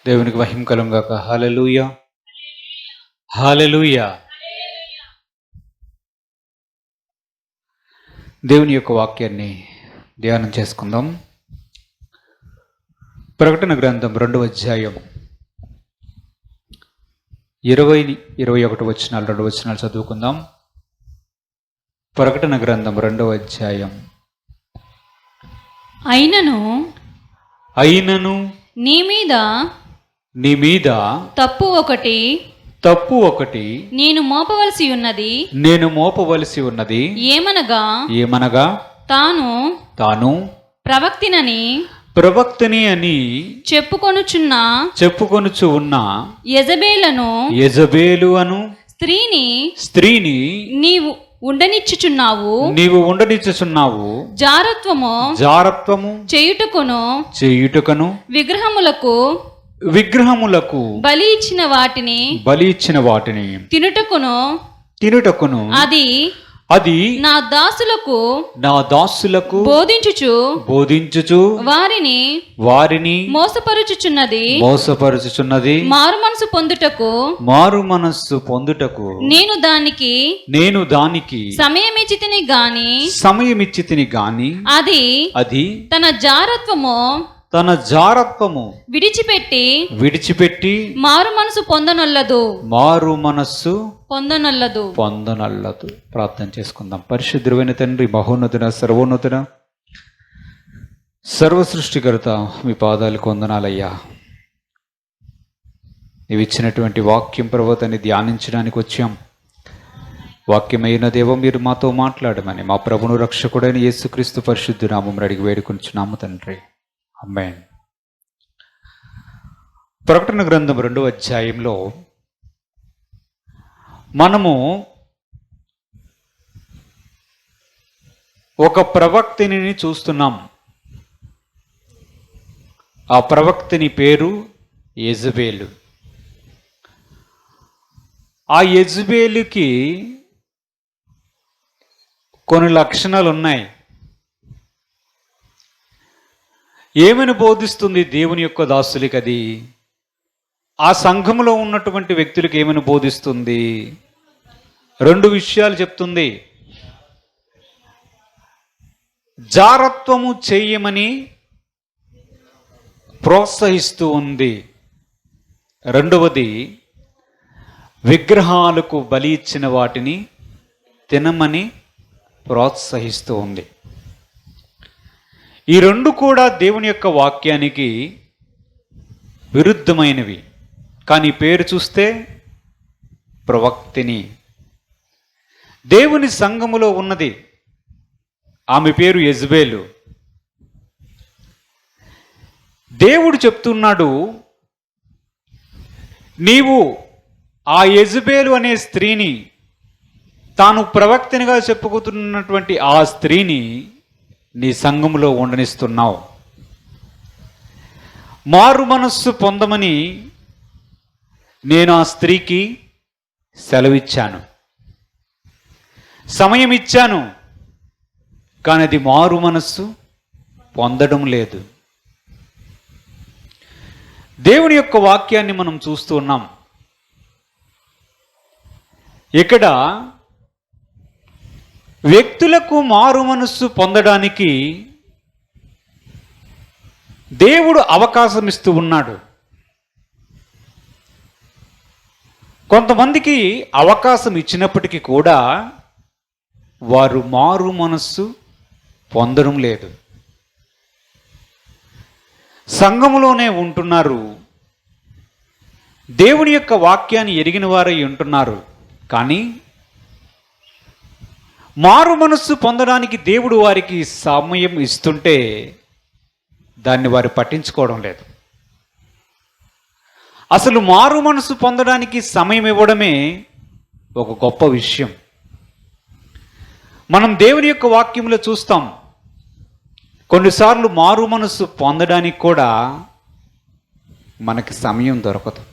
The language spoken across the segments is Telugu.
దేవునికి మహిమ కలుగుగాక. హల్లెలూయా, హల్లెలూయా. దేవుని యొక్క వాక్యాన్ని ధ్యానం చేసుకుందాం. ప్రకటన గ్రంథం 2వ అధ్యాయం 20-21 వచనాలు, 2 వచనాలు చదువుకుందాం. ప్రకటన గ్రంథం 2వ అధ్యాయం. అయినను నీ మీద తప్పు ఒకటి నేను మోపవలసి ఉన్నది ఏమనగా తాను ప్రవక్తని అని చెప్పుకొనుచు ఉన్న యెజబేలు అను స్త్రీని నీవు ఉండనిచ్చుచున్నావు. జారత్వము చేయుటకును విగ్రహములకు బలి ఇచ్చిన వాటిని తినుటకును అది నా దాసులకు బోధించుచు వారిని మోసపరుచుచున్నది. మారు మనస్సు పొందుటకు నేను దానికి సమయమిచ్చితిని గాని అది తన జారత్వము విడిచిపెట్టి మారు మనస్సు పొందనల్లదు. ప్రార్థన చేసుకుందాం. పరిశుద్ధుడైన తండ్రి, మహోన్నతుడ, సర్వోన్నతుడ, సర్వ సృష్టికర్త, మీ పాదాలకు వందనాలయ్యా. నీవు ఇచ్చినటువంటి వాక్యం ప్రభువుని ధ్యానించడానికి వచ్చాం. వాక్యమైన దేవ, మీరు మాతో మాట్లాడమని మా ప్రభువును రక్షకుడైన యేసుక్రీస్తు పరిశుద్ధ నామమున అడిగి వేడుకొనుచున్నాము తండ్రి, ఆమేన్. ప్రకటన గ్రంథం 2వ అధ్యాయంలో మనము ఒక ప్రవక్తిని చూస్తున్నాం. ఆ ప్రవక్తిని పేరు యెజబేలు. ఆ యెజబేలుకి కొన్ని లక్షణాలు ఉన్నాయి. ఏమని బోధిస్తుంది దేవుని యొక్క దాసులకి? అది ఆ సంఘములో ఉన్నటువంటి వ్యక్తులకు ఏమని బోధిస్తుంది? 2 విషయాలు చెప్తుంది. జారత్వము చేయమని ప్రోత్సహిస్తూ ఉంది. 2వది, విగ్రహాలకు బలి ఇచ్చిన వాటిని తినమని ప్రోత్సహిస్తూ ఉంది. ఈ 2 కూడా దేవుని యొక్క వాక్యానికి విరుద్ధమైనవి. కానీ పేరు చూస్తే ప్రవక్తిని. దేవుని సంఘములో ఉన్నది. ఆమె పేరు యెజబేలు. దేవుడు చెప్తున్నాడు, నీవు ఆ యెజబేలు అనే స్త్రీని, తాను ప్రవక్తినిగా చెప్పుకుంటున్నటువంటి ఆ స్త్రీని నీ సంఘములో ఉండనిస్తున్నావు. మారు మనస్సు పొందమని నేను ఆ స్త్రీకి సెలవిచ్చాను, సమయం ఇచ్చాను. కానీ అది మారు మనస్సు పొందడం లేదు. దేవుని యొక్క వాక్యాన్ని మనం చూస్తూ ఉన్నాం. ఇక్కడ వ్యక్తులకు మారు మనస్సు పొందడానికి దేవుడు అవకాశం ఇస్తూ ఉన్నాడు. కొంతమందికి అవకాశం ఇచ్చినప్పటికీ కూడా వారు మారు మనస్సు పొందడం లేదు. సంఘములోనే ఉంటున్నారు, దేవుని యొక్క వాక్యాన్ని ఎరిగిన వారై ఉంటున్నారు. కానీ మారు మనస్సు పొందడానికి దేవుడు వారికి సమయం ఇస్తుంటే దాన్ని వారు పట్టించుకోవడం లేదు. అసలు మారు మనసు పొందడానికి సమయం ఇవ్వడమే ఒక గొప్ప విషయం. మనం దేవుని యొక్క వాక్యంలో చూస్తాం, కొన్నిసార్లు మారు మనసు పొందడానికి కూడా మనకి సమయం దొరకదు.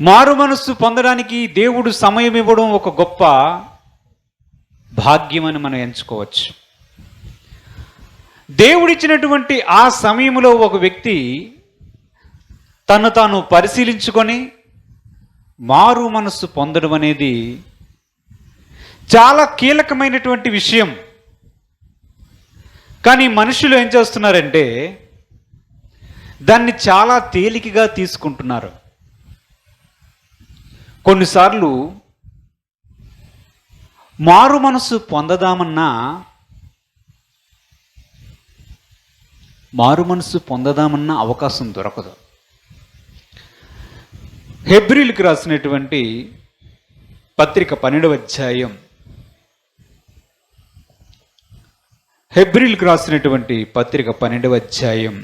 మారు మనస్సు పొందడానికి దేవుడు సమయం ఇవ్వడం ఒక గొప్ప భాగ్యమని మనం ఎంచుకోవచ్చు. దేవుడిచ్చినటువంటి ఆ సమయంలో ఒక వ్యక్తి తను తాను పరిశీలించుకొని మారు మనస్సు పొందడం అనేది చాలా కీలకమైనటువంటి విషయం. కానీ మనుషులు ఏం చేస్తున్నారంటే దాన్ని చాలా తేలికగా తీసుకుంటున్నారు. కొన్నిసార్లు మారు మనస్సు పొందదామన్నా అవకాశం దొరకదు. హెబ్రీలకు రాసినటువంటి పత్రిక 12వ అధ్యాయం, హెబ్రీలకు రాసినటువంటి పత్రిక 12వ అధ్యాయం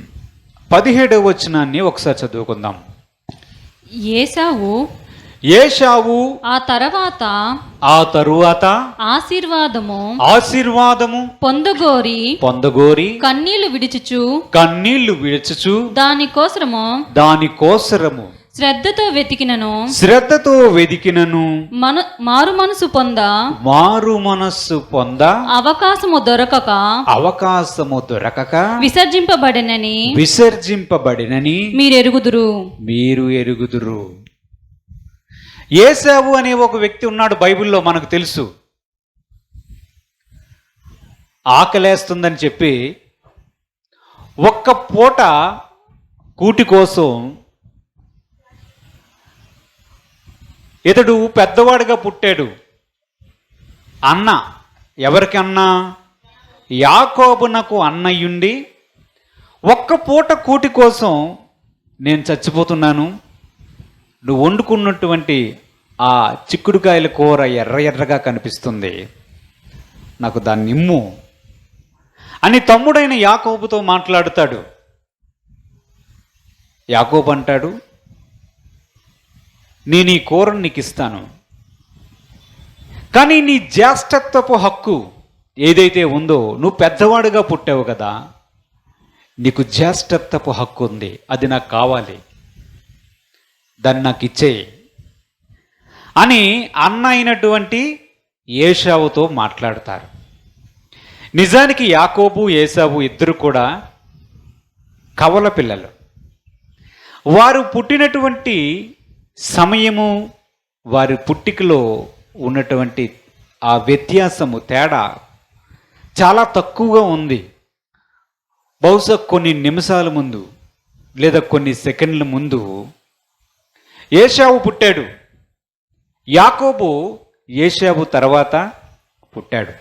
17వ వచనాన్ని ఒకసారి చదువుకుందాం. ఏశావు ఆ తరువాత ఆశీర్వాదము పొందగోరి కన్నీళ్లు విడుచుచు దానికోసరము శ్రద్ధతో వెతికినను మారు మనసు పొంద అవకాశము దొరకక విసర్జింపబడినని మీరు ఎరుగుదురు. ఏశావు అనే ఒక వ్యక్తి ఉన్నాడు బైబిల్లో, మనకు తెలుసు. ఆకలేస్తుందని చెప్పి ఒక్క పూట కూటి కోసం ఇతడు పెద్దవాడుగా పుట్టాడు. అన్న, ఎవరికి అన్న? యాకోబునకు అన్నయ్యుండి ఒక్క పూట కూటి కోసం నేను చచ్చిపోతున్నాను, నువ్వు వండుకున్నటువంటి ఆ చిక్కుడుకాయల కూర ఎర్రగా కనిపిస్తుంది, నాకు దాన్ని ఇమ్ము అని తమ్ముడైన యాకోబుతో మాట్లాడుతాడు. యాకోబు అంటాడు, నేను ఈ కూరను నీకు ఇస్తాను, కానీ నీ జ్యేష్ఠత్వపు హక్కు ఏదైతే ఉందో, నువ్వు పెద్దవాడుగా పుట్టావు కదా, నీకు జ్యేష్ఠత్వపు హక్కు ఉంది, అది నాకు కావాలి, దాన్ని నాకు ఇచ్చేయి అని అన్న అయినటువంటి ఏశావుతో మాట్లాడతారు. నిజానికి యాకోబు ఏశావు ఇద్దరు కూడా కవల పిల్లలు. వారు పుట్టినటువంటి సమయము, వారి పుట్టికలో ఉన్నటువంటి ఆ వ్యత్యాసము, తేడా చాలా తక్కువగా ఉంది. బహుశా కొన్ని నిమిషాల ముందు లేదా కొన్ని సెకండ్ల ముందు ఏశావు పుట్టాడు. యాకోబు ఏశావు తర్వాత పుట్టాడు.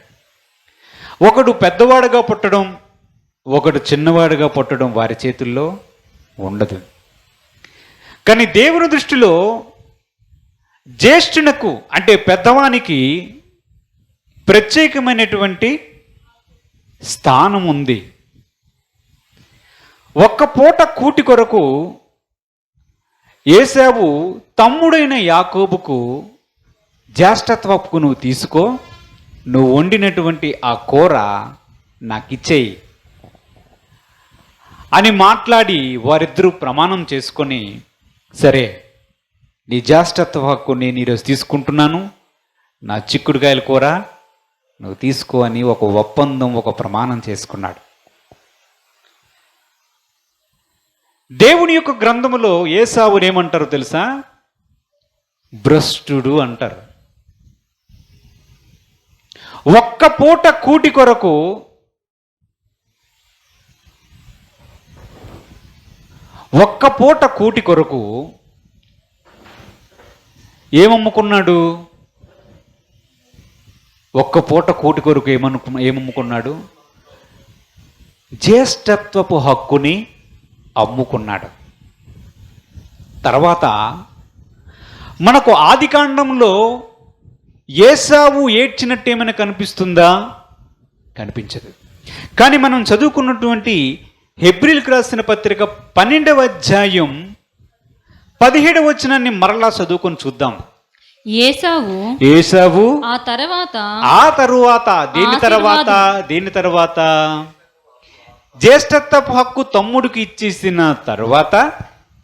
ఒకడు పెద్దవాడుగా పుట్టడం, ఒకడు చిన్నవాడుగా పుట్టడం వారి చేతుల్లో ఉండదు. కానీ దేవుని దృష్టిలో జ్యేష్ఠునకు అంటే పెద్దవానికి ప్రత్యేకమైనటువంటి స్థానం ఉంది. ఒక్క పూట కూటి కొరకు ఏశావు తమ్ముడైన యాకోబుకు జ్యేష్ఠత్వపు నువ్వు తీసుకో, నువ్వు వండినటువంటి ఆ కూర నాకు ఇచ్చేయి అని మాట్లాడి వారిద్దరూ ప్రమాణం చేసుకొని, సరే నీ జ్యేష్ఠత్వ హక్కు నేను ఈరోజు తీసుకుంటున్నాను, నా చిక్కుడుకాయల కూర నువ్వు తీసుకో అని ఒక ఒప్పందం, ఒక ప్రమాణం చేసుకున్నాడు. దేవుని యొక్క గ్రంథములో ఏశావుని ఏమంటారు తెలుసా? భ్రష్టుడు అంటారు. ఒక్క పూట కూటి కొరకు ఏమమ్ముకున్నాడు? ఒక్క పూట కూటి కొరకు ఏమమ్ముకున్నాడు? జ్యేష్ఠత్వపు హక్కుని అమ్ముకున్నాడు. తర్వాత మనకు ఆదికాండంలో ఏశావు ఏడ్చినట్టు ఏమైనా కనిపిస్తుందా? కనిపించదు. కానీ మనం చదువుకున్నటువంటి హెబ్రీలకు రాసిన పత్రిక 12వ అధ్యాయం 17వ వచనాన్ని మరలా చదువుకొని చూద్దాం. ఏశావు ఆ తరువాత దేని తర్వాత జ్యేష్ఠత్వపు హక్కు తమ్ముడికి ఇచ్చేసిన తరువాత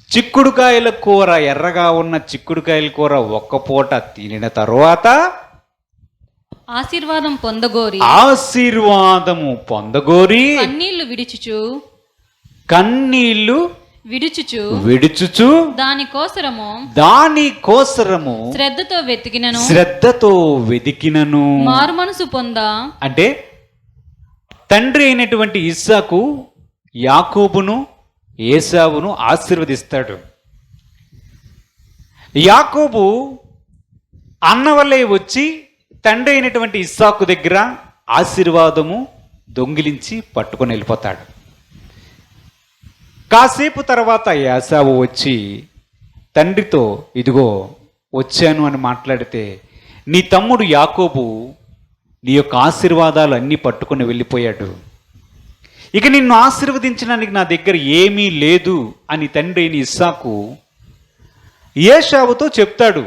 చిక్కుడుకాయల కూర, ఎర్రగా ఉన్న చిక్కుడుకాయల కూర ఒక్క పూట తినిన తరువాత ఆశీర్వాదము పొందగోరి కన్నీళ్లు విడుచుచు దానికోసరము శ్రద్ధతో వెతికినను మారు మనసు పొందా. అంటే తండ్రి అయినటువంటి ఇస్సాకు యాకోబును ఏసావును ఆశీర్వదిస్తాడు. యాకోబు అన్న వల్లే వచ్చి తండ్రి అయినటువంటి ఇస్సాకు దగ్గర ఆశీర్వాదము దొంగిలించి పట్టుకొని వెళ్ళిపోతాడు. కాసేపు తర్వాత ఏసావు వచ్చి తండ్రితో ఇదిగో వచ్చాను అని మాట్లాడితే, నీ తమ్ముడు యాకోబు నీ యొక్క ఆశీర్వాదాలు అన్నీ పట్టుకొని వెళ్ళిపోయాడు, ఇక నిన్ను ఆశీర్వదించడానికి నా దగ్గర ఏమీ లేదు అని తండ్రి అయిన ఇస్సాకు ఏశావుతో చెప్తాడు.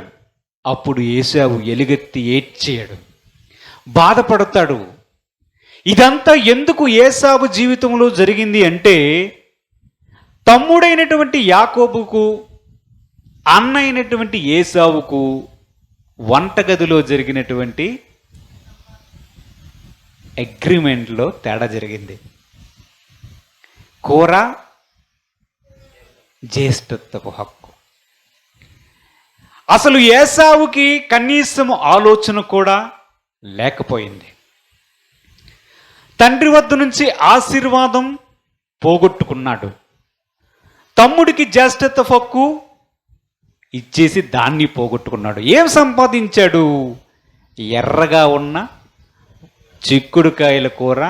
అప్పుడు ఏశావు ఎలుగెత్తి ఏడ్చాడు, బాధపడతాడు. ఇదంతా ఎందుకు ఏశావు జీవితంలో జరిగింది అంటే, తమ్ముడైనటువంటి యాకోబుకు అన్న అయినటువంటి ఏశావుకు వంటగదిలో జరిగినటువంటి అగ్రిమెంట్లో తేడా జరిగింది. కూర జ్యేష్ఠత్వపు హక్కు. అసలు ఏశావుకి కనీసం ఆలోచన కూడా లేకపోయింది. తండ్రి వద్ద నుంచి ఆశీర్వాదం పోగొట్టుకున్నాడు. తమ్ముడికి జ్యేష్ఠత్వ హక్కు ఇచ్చేసి దాన్ని పోగొట్టుకున్నాడు. ఏం సంపాదించాడు? ఎర్రగా ఉన్న చిక్కుడుకాయల కూర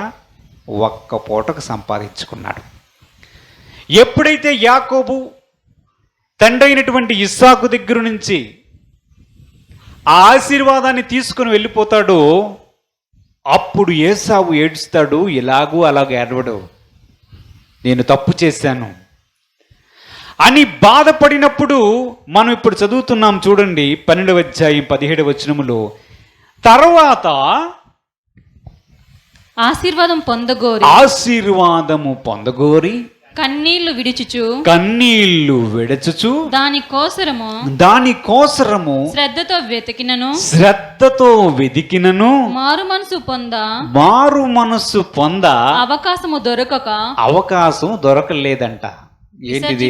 ఒక్క పూటకు సంపాదించుకున్నాడు. ఎప్పుడైతే యాకోబు తండ్రి అయినటువంటి ఇస్సాకు దగ్గర నుంచి ఆ ఆశీర్వాదాన్ని తీసుకుని వెళ్ళిపోతాడో అప్పుడు ఏసావు ఏడుస్తాడు. ఇలాగూ అలాగ ఏడవడు, నేను తప్పు చేశాను అని బాధపడినప్పుడు మనం ఇప్పుడు చదువుతున్నాం చూడండి, 12వ అధ్యాయం 17వ వచనములో, తర్వాత ఆశీర్వాదము పొందగోరి కన్నీళ్లు విడుచుచు దానికోసరము శ్రద్ధతో వెతికినను మారు మనసు పొందా అవకాశం దొరకలేదంట. ఏంటిది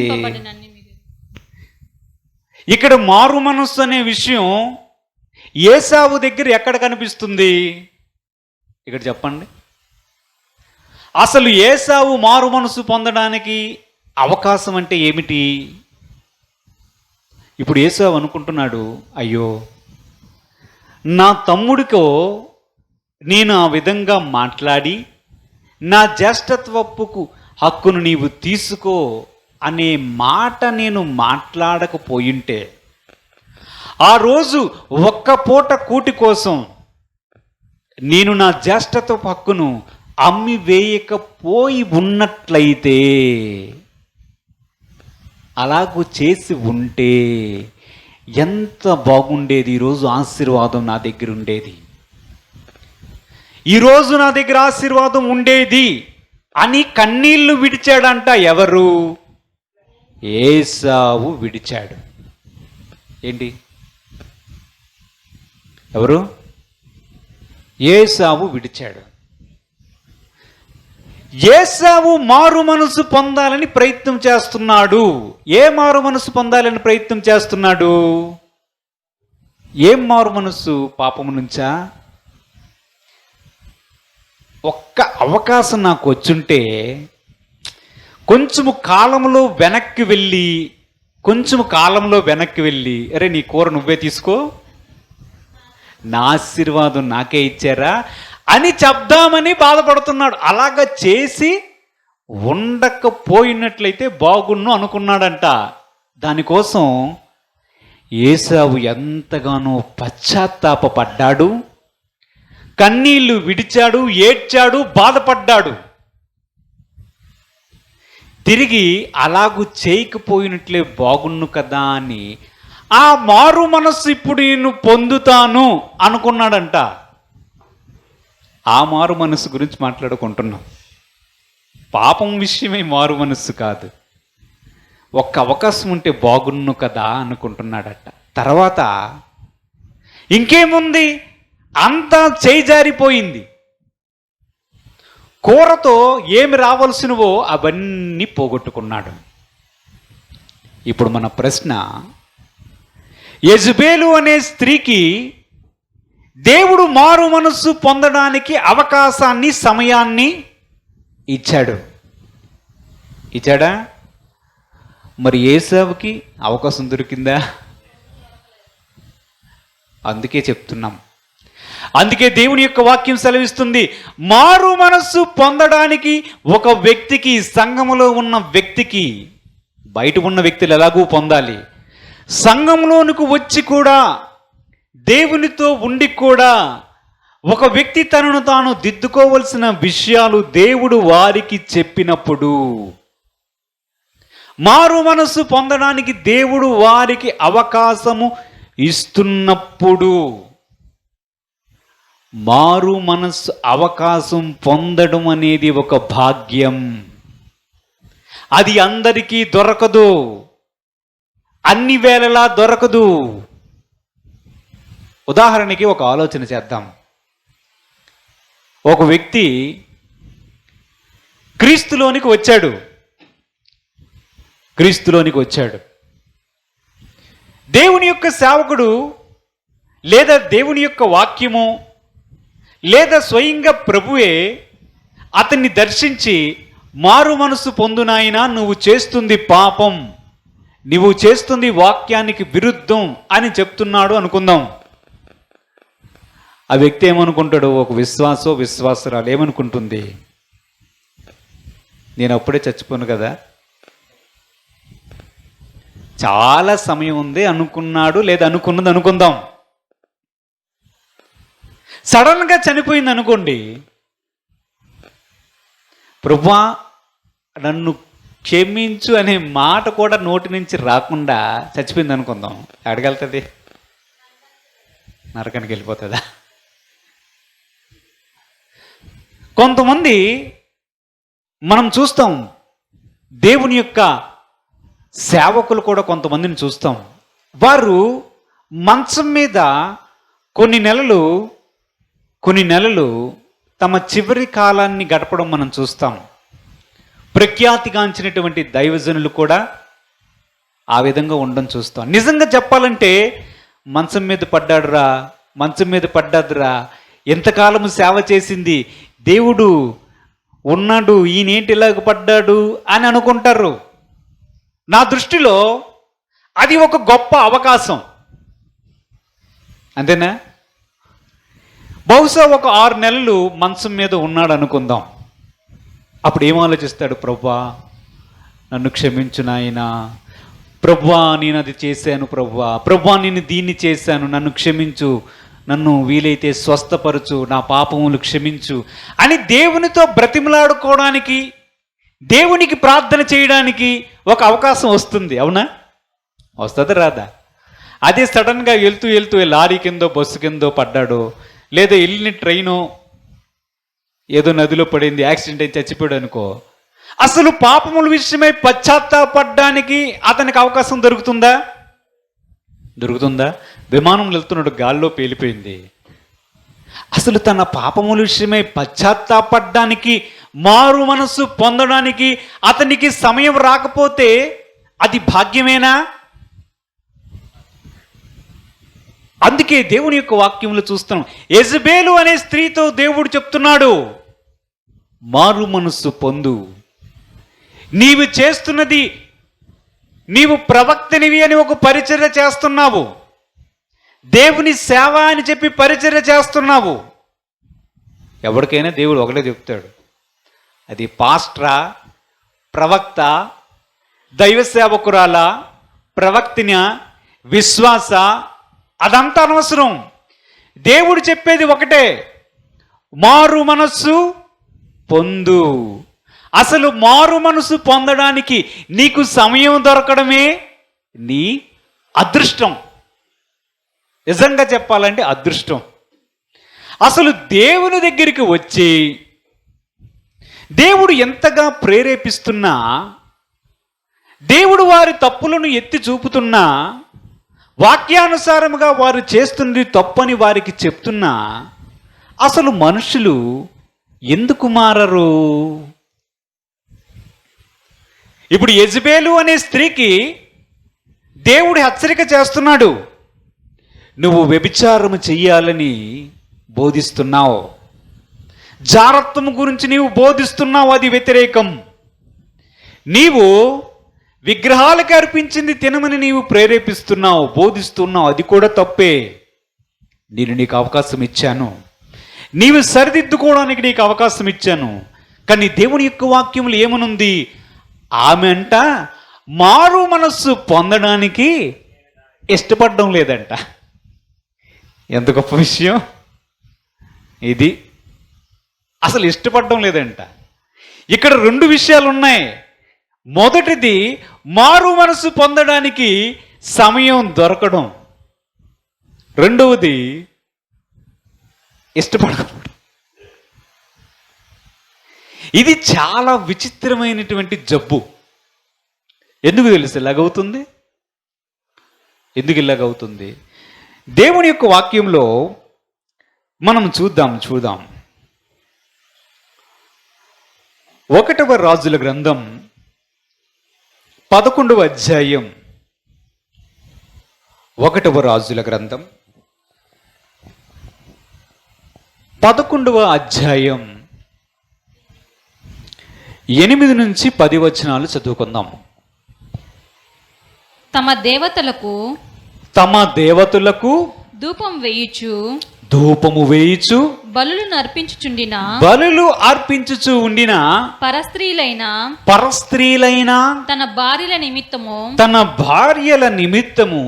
ఇక్కడ మారు మనస్సు అనే విషయం ఏసావు దగ్గర ఎక్కడ కనిపిస్తుంది? ఇక్కడ చెప్పండి. అసలు ఏసావు మారు మనసు పొందడానికి అవకాశం అంటే ఏమిటి? ఇప్పుడు ఏసావు అనుకుంటున్నాడు, అయ్యో నా తమ్ముడికో నేను ఆ విధంగా మాట్లాడి నా జ్యేష్ఠత్వపుకు హక్కును నీవు తీసుకో అనే మాట నేను మాట్లాడకపోయింటే, ఆ రోజు ఒక్క పూట కూటి కోసం నేను నా జ్యేష్ఠత్వపు హక్కును అమ్మి వేయకపోయి ఉన్నట్లయితే, అలాగూ చేసి ఉంటే ఎంత బాగుండేది. ఈరోజు ఆశీర్వాదం నా దగ్గర ఉండేది, ఈరోజు నా దగ్గర ఆశీర్వాదం ఉండేది అని కన్నీళ్లు విడిచాడంట. ఎవరు? ఏసావు విడిచాడు. ఏంటి? ఎవరు? ఏసావు విడిచాడు. ఏసావు మారు మనసు పొందాలని ప్రయత్నం చేస్తున్నాడు. ఏ మారు మనసు పొందాలని ప్రయత్నం చేస్తున్నాడు? ఏం మారు మనసు? పాపము నుంచా? ఒక్క అవకాశం నాకు వచ్చుంటే కొంచెము కాలంలో వెనక్కి వెళ్ళి అరే నీ కూర నువ్వే తీసుకో, నా ఆశీర్వాదం నాకే ఇచ్చారా అని చెప్దామని బాధపడుతున్నాడు. అలాగా చేసి ఉండకపోయినట్లయితే బాగున్ను అనుకున్నాడంట. దానికోసం ఏసావు ఎంతగానో పశ్చాత్తాపపడ్డాడు, కన్నీళ్లు విడిచాడు, ఏడ్చాడు, బాధపడ్డాడు. తిరిగి అలాగూ చేయకపోయినట్లే బాగున్ను కదా అని ఆ మారు మనస్సు ఇప్పుడు నేను పొందుతాను అనుకున్నాడంట. ఆ మారు మనస్సు గురించి మాట్లాడుకుంటున్నాం. పాపం విషయమే మారు మనస్సు కాదు. ఒక్క అవకాశం ఉంటే బాగున్ను కదా అనుకుంటున్నాడట. తర్వాత ఇంకేముంది, అంతా చేయి జారిపోయింది. కూరతో ఏమి రావాల్సినవో అవన్నీ పోగొట్టుకున్నాడు. ఇప్పుడు మన ప్రశ్న, యెజబేలు అనే స్త్రీకి దేవుడు మారు మనస్సు పొందడానికి అవకాశాన్ని, సమయాన్ని ఇచ్చాడా? మరి ఏసావుకి అవకాశం దొరికిందా? అందుకే చెప్తున్నాం, అందుకే దేవుని యొక్క వాక్యం సెలవిస్తుంది, మారు మనస్సు పొందడానికి ఒక వ్యక్తికి, సంఘములో ఉన్న వ్యక్తికి, బయట ఉన్న వ్యక్తులు ఎలాగూ పొందాలి, సంఘంలోనికి వచ్చి కూడా, దేవునితో ఉండి కూడా ఒక వ్యక్తి తనను తాను దిద్దుకోవలసిన విషయాలు దేవుడు వారికి చెప్పినప్పుడు, మారు మనస్సు పొందడానికి దేవుడు వారికి అవకాశము ఇస్తున్నప్పుడు, మారు మనస్సు అవకాశం పొందడం అనేది ఒక భాగ్యం. అది అందరికీ దొరకదు, అన్ని వేళలా దొరకదు. ఉదాహరణకి ఒక ఆలోచన చేద్దాం. ఒక వ్యక్తి క్రీస్తులోనికి వచ్చాడు. దేవుని యొక్క సేవకుడు లేదా దేవుని యొక్క వాక్యము లేదా స్వయంగా ప్రభువే అతన్ని దర్శించి, మారు మనసు పొందు నాయనా, నువ్వు చేస్తుంది పాపం, నువ్వు చేస్తుంది వాక్యానికి విరుద్ధం అని చెప్తున్నాడు అనుకుందాం. ఆ వ్యక్తి ఏమనుకుంటాడు? ఒక విశ్వాసరాలు ఏమనుకుంటుంది? నేను అప్పుడే చచ్చిపోను కదా, చాలా సమయం ఉంది అనుకున్నాడు లేదా అనుకున్నది అనుకుందాం. సడన్గా చనిపోయింది అనుకోండి, ప్రభువా నన్ను క్షమించు అనే మాట కూడా నోటి నుంచి రాకుండా చచ్చిపోయింది అనుకుందాం. ఎడగలుగుతుంది? నరకానికి వెళ్ళిపోతుందా? కొంతమంది మనం చూస్తాం, దేవుని యొక్క సేవకులు కూడా కొంతమందిని చూస్తాం, వారు మంచం మీద కొన్ని నెలలు తమ చివరి కాలాన్ని గడపడం మనం చూస్తాం. ప్రఖ్యాతిగాంచినటువంటి దైవజనులు కూడా ఆ విధంగా ఉండడం చూస్తాం. నిజంగా చెప్పాలంటే మంచం మీద పడ్డాదురా, ఎంతకాలము సేవ చేసింది, దేవుడు ఉన్నాడు, ఈయనేంటి ఇలాగ పడ్డాడు అని అనుకుంటారు. నా దృష్టిలో అది ఒక గొప్ప అవకాశం, అంతేనా? బహుశా ఒక 6 నెలలు మంచం మీద ఉన్నాడు అనుకుందాం. అప్పుడు ఏం ఆలోచిస్తాడు? ప్రభువా నన్ను క్షమించు నాయనా, ప్రభువా నేను అది చేశాను, ప్రభువా నేను దీన్ని చేశాను, నన్ను క్షమించు, నన్ను వీలైతే స్వస్థపరచు, నా పాపములు క్షమించు అని దేవునితో బ్రతిమలాడుకోవడానికి, దేవునికి ప్రార్థన చేయడానికి ఒక అవకాశం వస్తుంది. అవునా? వస్తుంది రాదా? అదే సడన్గా వెళ్తూ లారీ కిందో బస్సు కిందో పడ్డాడు, లేదా వెళ్ళిన ట్రైను ఏదో నదిలో పడింది, యాక్సిడెంట్ అయి చచ్చిపోయాడు అనుకో, అసలు పాపముల విషయమై పశ్చాత్తాపడడానికి అతనికి అవకాశం దొరుకుతుందా? విమానంలో వెళ్తున్నాడు, గాల్లో పేలిపోయింది. అసలు తన పాపముల విషయమై పశ్చాత్తాపడడానికి, మారు మనస్సు పొందడానికి అతనికి సమయం రాకపోతే అది భాగ్యమేనా? అందుకే దేవుని యొక్క వాక్యములు చూస్తున్నాం, యెజబేలు అనే స్త్రీతో దేవుడు చెప్తున్నాడు, మారు మనస్సు పొందు, నీవు చేస్తున్నది, నీవు ప్రవక్తనివి అని ఒక పరిచర్య చేస్తున్నావు, దేవుని సేవ అని చెప్పి పరిచర్య చేస్తున్నావు. ఎవరికైనా దేవుడు ఒకటే చెప్తాడు, అది పాస్టరా, ప్రవక్త, దైవ సేవకురాల, ప్రవక్తిన, విశ్వాస, అదంతా అనవసరం. దేవుడు చెప్పేది ఒకటే, మారు మనస్సు పొందు. అసలు మారు మనసు పొందడానికి నీకు సమయం దొరకడమే నీ అదృష్టం. నిజంగా చెప్పాలంటే అదృష్టం. అసలు దేవుని దగ్గరికి వచ్చి దేవుడు ఎంతగా ప్రేరేపిస్తున్నా, దేవుడు వారి తప్పులను ఎత్తి చూపుతున్నా, వాక్యానుసారముగా వారు చేస్తున్నది తప్పని వారికి చెప్తున్నా, అసలు మనుషులు ఎందుకు మారరు? ఇప్పుడు యెజబేలు అనే స్త్రీకి దేవుడు హెచ్చరిక చేస్తున్నాడు. నువ్వు వ్యభిచారము చెయ్యాలని బోధిస్తున్నావు, జారత్వం గురించి నీవు బోధిస్తున్నావు, అది వ్యతిరేకం. నీవు విగ్రహాలకు అర్పించింది తినమని నీవు ప్రేరేపిస్తున్నావు, బోధిస్తున్నావు, అది కూడా తప్పే. నేను నీకు అవకాశం ఇచ్చాను, నీవు సరిదిద్దుకోవడానికి నీకు అవకాశం ఇచ్చాను. కానీ దేవుని యొక్క వాక్యములు ఏమనుంది? ఆమె అంట మారు మనస్సు పొందడానికి ఇష్టపడడం లేదంట. ఎంత గొప్ప విషయం ఇది! అసలు ఇష్టపడడం లేదంట. ఇక్కడ రెండు విషయాలు ఉన్నాయి. మొదటిది మారు మనసు పొందడానికి సమయం దొరకడం, రెండవది ఇష్టపడకపోవడం. ఇది చాలా విచిత్రమైనటువంటి జబ్బు. ఎందుకు తెలుసు ఇలాగవుతుంది? ఎందుకు ఇలాగవుతుంది? దేవుని యొక్క వాక్యంలో మనం చూద్దాం 1వ రాజుల గ్రంథం 11వ అధ్యాయం. 1వ రాజుల గ్రంథం 11వ అధ్యాయం 8 నుంచి 10 వచనాలు చదువుకుందాం. తమ దేవతలకు ధూపము వేయుచు బలులు అర్పించుచు ఉండిన పరస్త్రీలైన తన భార్యల నిమిత్తము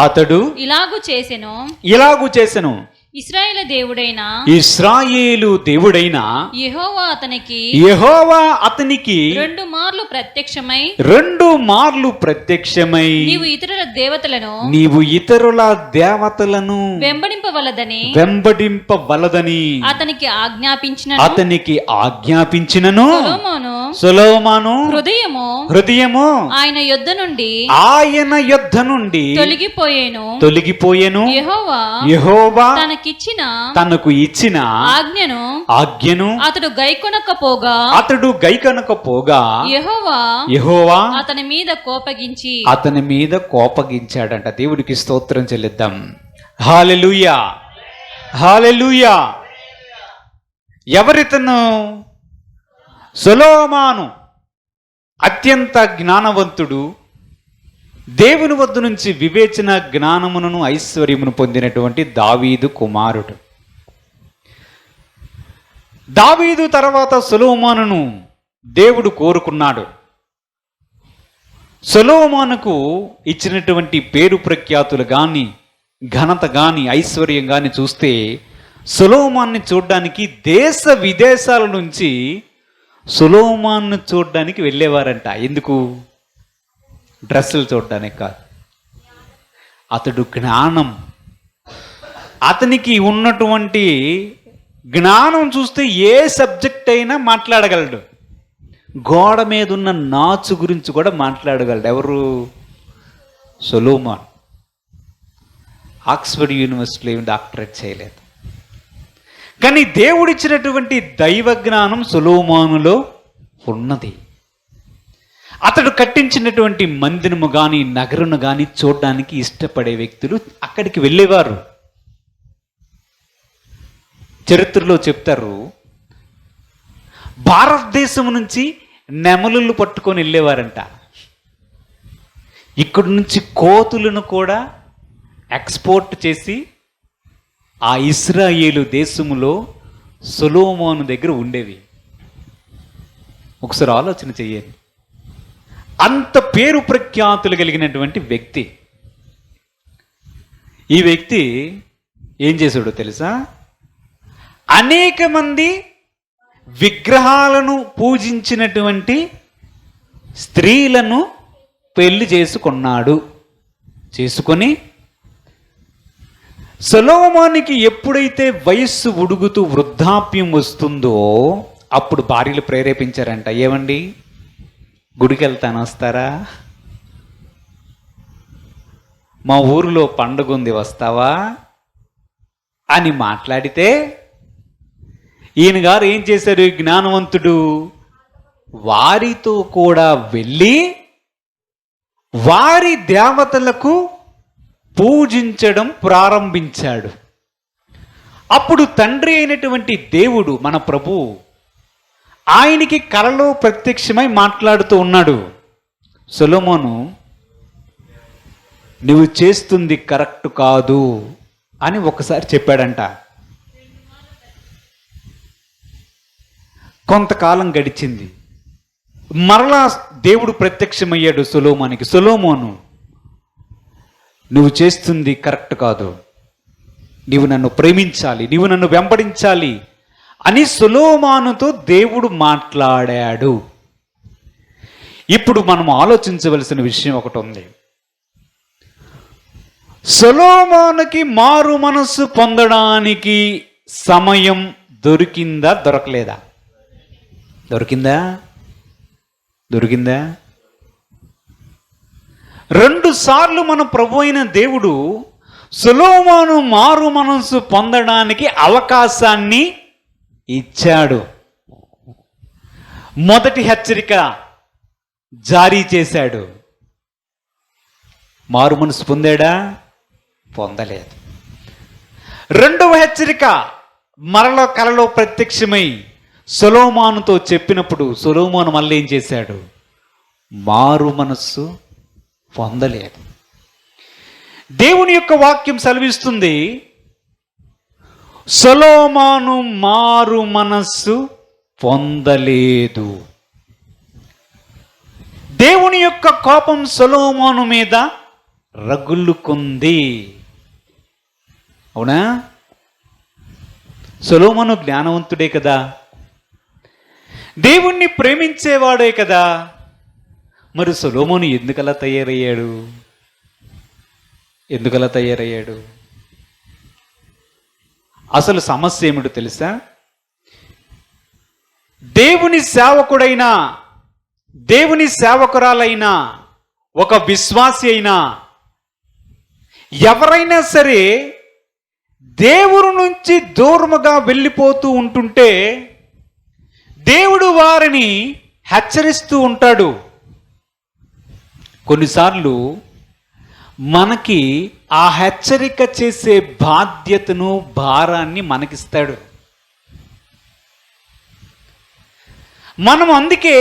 అతడు ఇలాగు చేసెను. ఇశ్రాయేలు దేవుడైన యెహోవా అతనికి 2 మార్లు ప్రత్యక్షమై నీవు ఇతరుల దేవతలను వెంబడింపవలదని అతనికి ఆజ్ఞాపించినను సొలొమోను హృదయము ఆయన యొద్ద నుండి తొలగిపోయెను. యెహోవా తనకు ఇచ్చిన ఆజ్ఞను అతడు గైకొనకపోగా యెహోవా అతని మీద కోపగించాడంట. దేవుడికి స్తోత్రం చెల్లిద్దాం. హల్లెలూయా, హల్లెలూయా. ఎవరితను? సొలొమోను. అత్యంత జ్ఞానవంతుడు, దేవుని వద్ద నుంచి వివేచన జ్ఞానమును ఐశ్వర్యమును పొందినటువంటి దావీదు కుమారుడు. దావీదు తర్వాత సొలొమోనును దేవుడు కోరుకున్నాడు. సొలొమోనుకు ఇచ్చినటువంటి పేరు ప్రఖ్యాతులు కానీ, ఘనత కానీ, ఐశ్వర్యం కానీ చూస్తే సొలొమోన్ని చూడడానికి దేశ విదేశాల నుంచి సొలొమోన్ను చూడడానికి వెళ్ళేవారంట. ఎందుకు? డ్రెస్సులు చూడడానికి కాదు. అతడు జ్ఞానం, అతనికి ఉన్నటువంటి జ్ఞానం చూస్తే ఏ సబ్జెక్ట్ అయినా మాట్లాడగలడు. గోడ మీద ఉన్న నాచు గురించి కూడా మాట్లాడగలడు. ఎవరు? సొలొమోన్. ఆక్స్ఫర్డ్ యూనివర్సిటీలో డాక్టరేట్ చేయలేదు, కానీ దేవుడిచ్చినటువంటి దైవ జ్ఞానం సొలొమోనులో ఉన్నది. అతడు కట్టించినటువంటి మందిరము కానీ, నగరును కానీ చూడడానికి ఇష్టపడే వ్యక్తులు అక్కడికి వెళ్ళేవారు. చరిత్రలో చెప్తారు, భారతదేశం నుంచి నెమలులు పట్టుకొని వెళ్ళేవారంట. ఇక్కడి నుంచి కోతులను కూడా ఎక్స్పోర్ట్ చేసి ఆ ఇశ్రాయేలు దేశములో సొలొమోను దగ్గర ఉండేవి. ఒకసారి ఆలోచన చెయ్యండి. అంత పేరు ప్రఖ్యాతులు కలిగినటువంటి వ్యక్తి. ఈ వ్యక్తి ఏం చేశాడో తెలుసా? అనేక మంది విగ్రహాలను పూజించినటువంటి స్త్రీలను పెళ్లి చేసుకున్నాడు. చేసుకొని సొలొమోనుకి ఎప్పుడైతే వయస్సు ఉడుగుతూ వృద్ధాప్యం వస్తుందో అప్పుడు భార్యలు ప్రేరేపించారంట. ఏమండి, గుడికి వెళ్తాను, వస్తారా? మా ఊరిలో పండుగ ఉంది, వస్తావా అని మాట్లాడితే ఈయన గారు ఏం చేశారు? జ్ఞానవంతుడు వారితో కూడా వెళ్ళి వారి దేవతలకు పూజించడం ప్రారంభించాడు. అప్పుడు తండ్రి అయినటువంటి దేవుడు మన ప్రభు ఆయనకి కలలో ప్రత్యక్షమై మాట్లాడుతూ ఉన్నాడు. సొలొమోను, నువ్వు చేస్తుంది కరెక్ట్ కాదు అని ఒకసారి చెప్పాడంట. కొంతకాలం గడిచింది. మరలా దేవుడు ప్రత్యక్షమయ్యాడు సొలొమోనుకి. సొలొమోను, నువ్వు చేస్తుంది కరెక్ట్ కాదు, నీవు నన్ను ప్రేమించాలి, నీవు నన్ను వెంబడించాలి అని సొలొమోనుతో దేవుడు మాట్లాడాడు. ఇప్పుడు మనం ఆలోచించవలసిన విషయం ఒకటి ఉంది. సొలొమోనుకి మారు మనస్సు పొందడానికి సమయం దొరికిందా దొరకలేదా? దొరికిందా? 2 సార్లు మన ప్రభు అయిన దేవుడు సొలొమోను మారు మనస్సు పొందడానికి అవకాశాన్ని ఇచ్చాడు. మొదటి హెచ్చరిక జారీ చేశాడు. మారు మనసు పొందాడా? పొందలేదు. 2వ హెచ్చరిక మరలో కలలో ప్రత్యక్షమై సొలొమోనుతో చెప్పినప్పుడు సొలొమోను మళ్ళీ ఏం చేశాడు? మారు మనస్సు పొందలేదు. దేవుని యొక్క వాక్యం సెలవిస్తుంది, సొలొమోను మారు మనస్సు పొందలేదు. దేవుని యొక్క కోపం సొలొమోను మీద రగులుకుంది. అవునా? సొలొమోను జ్ఞానవంతుడే కదా, దేవుణ్ణి ప్రేమించేవాడే కదా. మరి సొలొమోను ఎందుకలా తయారయ్యాడు? అసలు సమస్య ఏమిటో తెలుసా? దేవుని సేవకుడైనా, దేవుని సేవకురాలైనా, ఒక విశ్వాసి అయినా, ఎవరైనా సరే దేవుని నుంచి దూరముగా వెళ్ళిపోతూ ఉంటుంటే దేవుడు వారిని హెచ్చరిస్తూ ఉంటాడు. కొన్నిసార్లు మనకి ఆ హెచ్చరిక చేసే బాధ్యతను, భారాన్ని మనకిస్తాడు. మనం అందుకే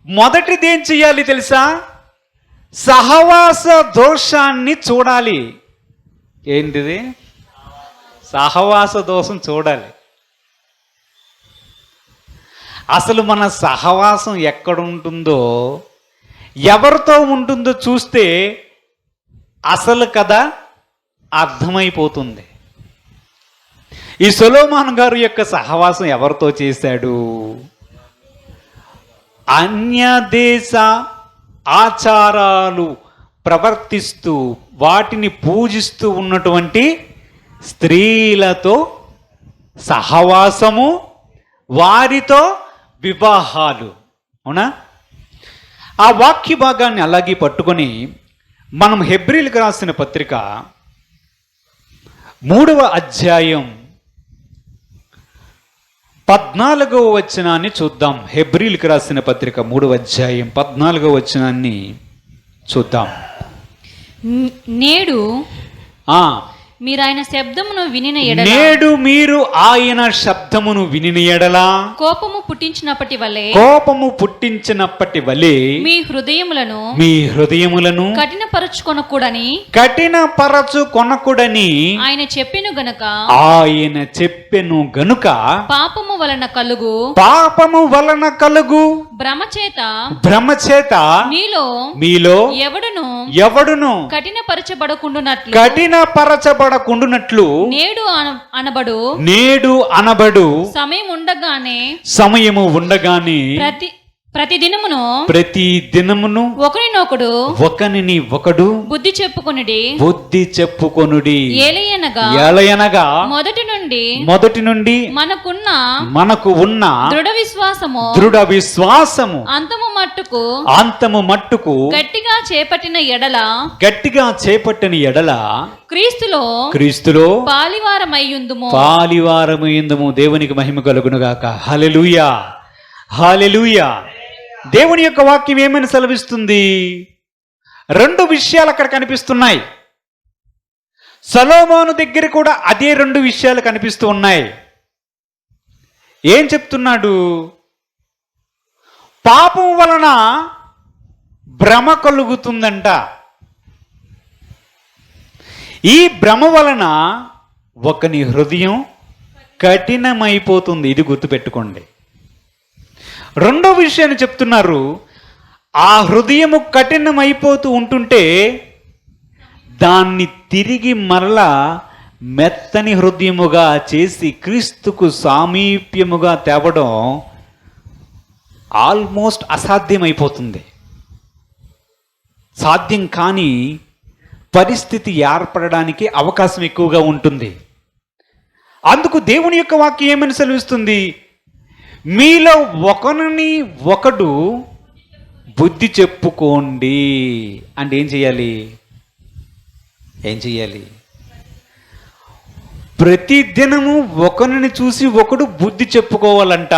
మొదటిది ఏం చెయ్యాలి తెలుసా? సహవాస దోషాన్ని చూడాలి. ఏంటిది? సహవాస దోషం చూడాలి. అసలు మన సహవాసం ఎక్కడ ఉంటుందో, ఎవరితో ఉంటుందో చూస్తే అసలు కథ అర్థమైపోతుంది. ఈ సొలొమోను గారు యొక్క సహవాసం ఎవరితో చేశాడు? అన్య దేశ ఆచారాలు ప్రవర్తిస్తూ వాటిని పూజిస్తూ ఉన్నటువంటి స్త్రీలతో సహవాసము, వారితో వివాహాలు. అవునా? ఆ వాక్య భాగాన్ని అలాగే పట్టుకొని మనం హెబ్రీలకు రాసిన పత్రిక 3వ అధ్యాయం 14వ వచనాన్ని చూద్దాం. హెబ్రీలకు రాసిన పత్రిక 3వ అధ్యాయం 14వ వచనాన్ని చూద్దాం. నేడు మీరు ఆయన శబ్దమును వినిన ఎడల, నేడు మీరు ఆయన శబ్దమును వినిన ఎడల కోపము పుట్టించినప్పటి వలె మీ హృదయములను కఠినపరచుకొనకూడని ఆయన చెప్పెను గనుక పాపము వలన కలుగు భ్రమచేత మీలో ఎవడును కఠినపరచబడకుండునట్లు నేడు అనబడు సమయము ఉండగానే ప్రతి దినమును ఒకనిని ఒకడు బుద్ధి చెప్పుకొనుడి. ఏలయనగా మొదటి నుండి మనకు ఉన్న దృఢ విశ్వాసము అంతము మట్టుకు గట్టిగా చేపట్టిన ఎడల క్రీస్తులో పాలివారమయ్యుందుము. దేవునికి మహిమ కలుగునుగాక. హల్లెలూయా, హల్లెలూయా. దేవుని యొక్క వాక్యం ఏమని సెలవిస్తుంది? రెండు విషయాలు అక్కడ కనిపిస్తున్నాయి. సొలొమోను దగ్గర కూడా అదే రెండు విషయాలు కనిపిస్తూ ఉన్నాయి. ఏం చెప్తున్నాడు? పాపం వలన భ్రమ కలుగుతుందంట. ఈ భ్రమ వలన ఒకని హృదయం కఠినమైపోతుంది. ఇది గుర్తుపెట్టుకోండి. రెండో విషయాన్ని చెప్తున్నారు. ఆ హృదయము కఠినమైపోతూ ఉంటుంటే దాన్ని తిరిగి మరలా మెత్తని హృదయముగా చేసి క్రీస్తుకు సామీప్యముగా తేవడం ఆల్మోస్ట్ అసాధ్యమైపోతుంది. సాధ్యం కాని పరిస్థితి ఏర్పడడానికి అవకాశం ఎక్కువగా ఉంటుంది. అందుకు దేవుని యొక్క వాక్యం ఏమని సెలవిస్తుంది? మీలో ఒకరిని ఒకడు బుద్ధి చెప్పుకోండి. అంటే ఏం చేయాలి? ప్రతి దినము ఒకరిని చూసి ఒకడు బుద్ధి చెప్పుకోవాలంట.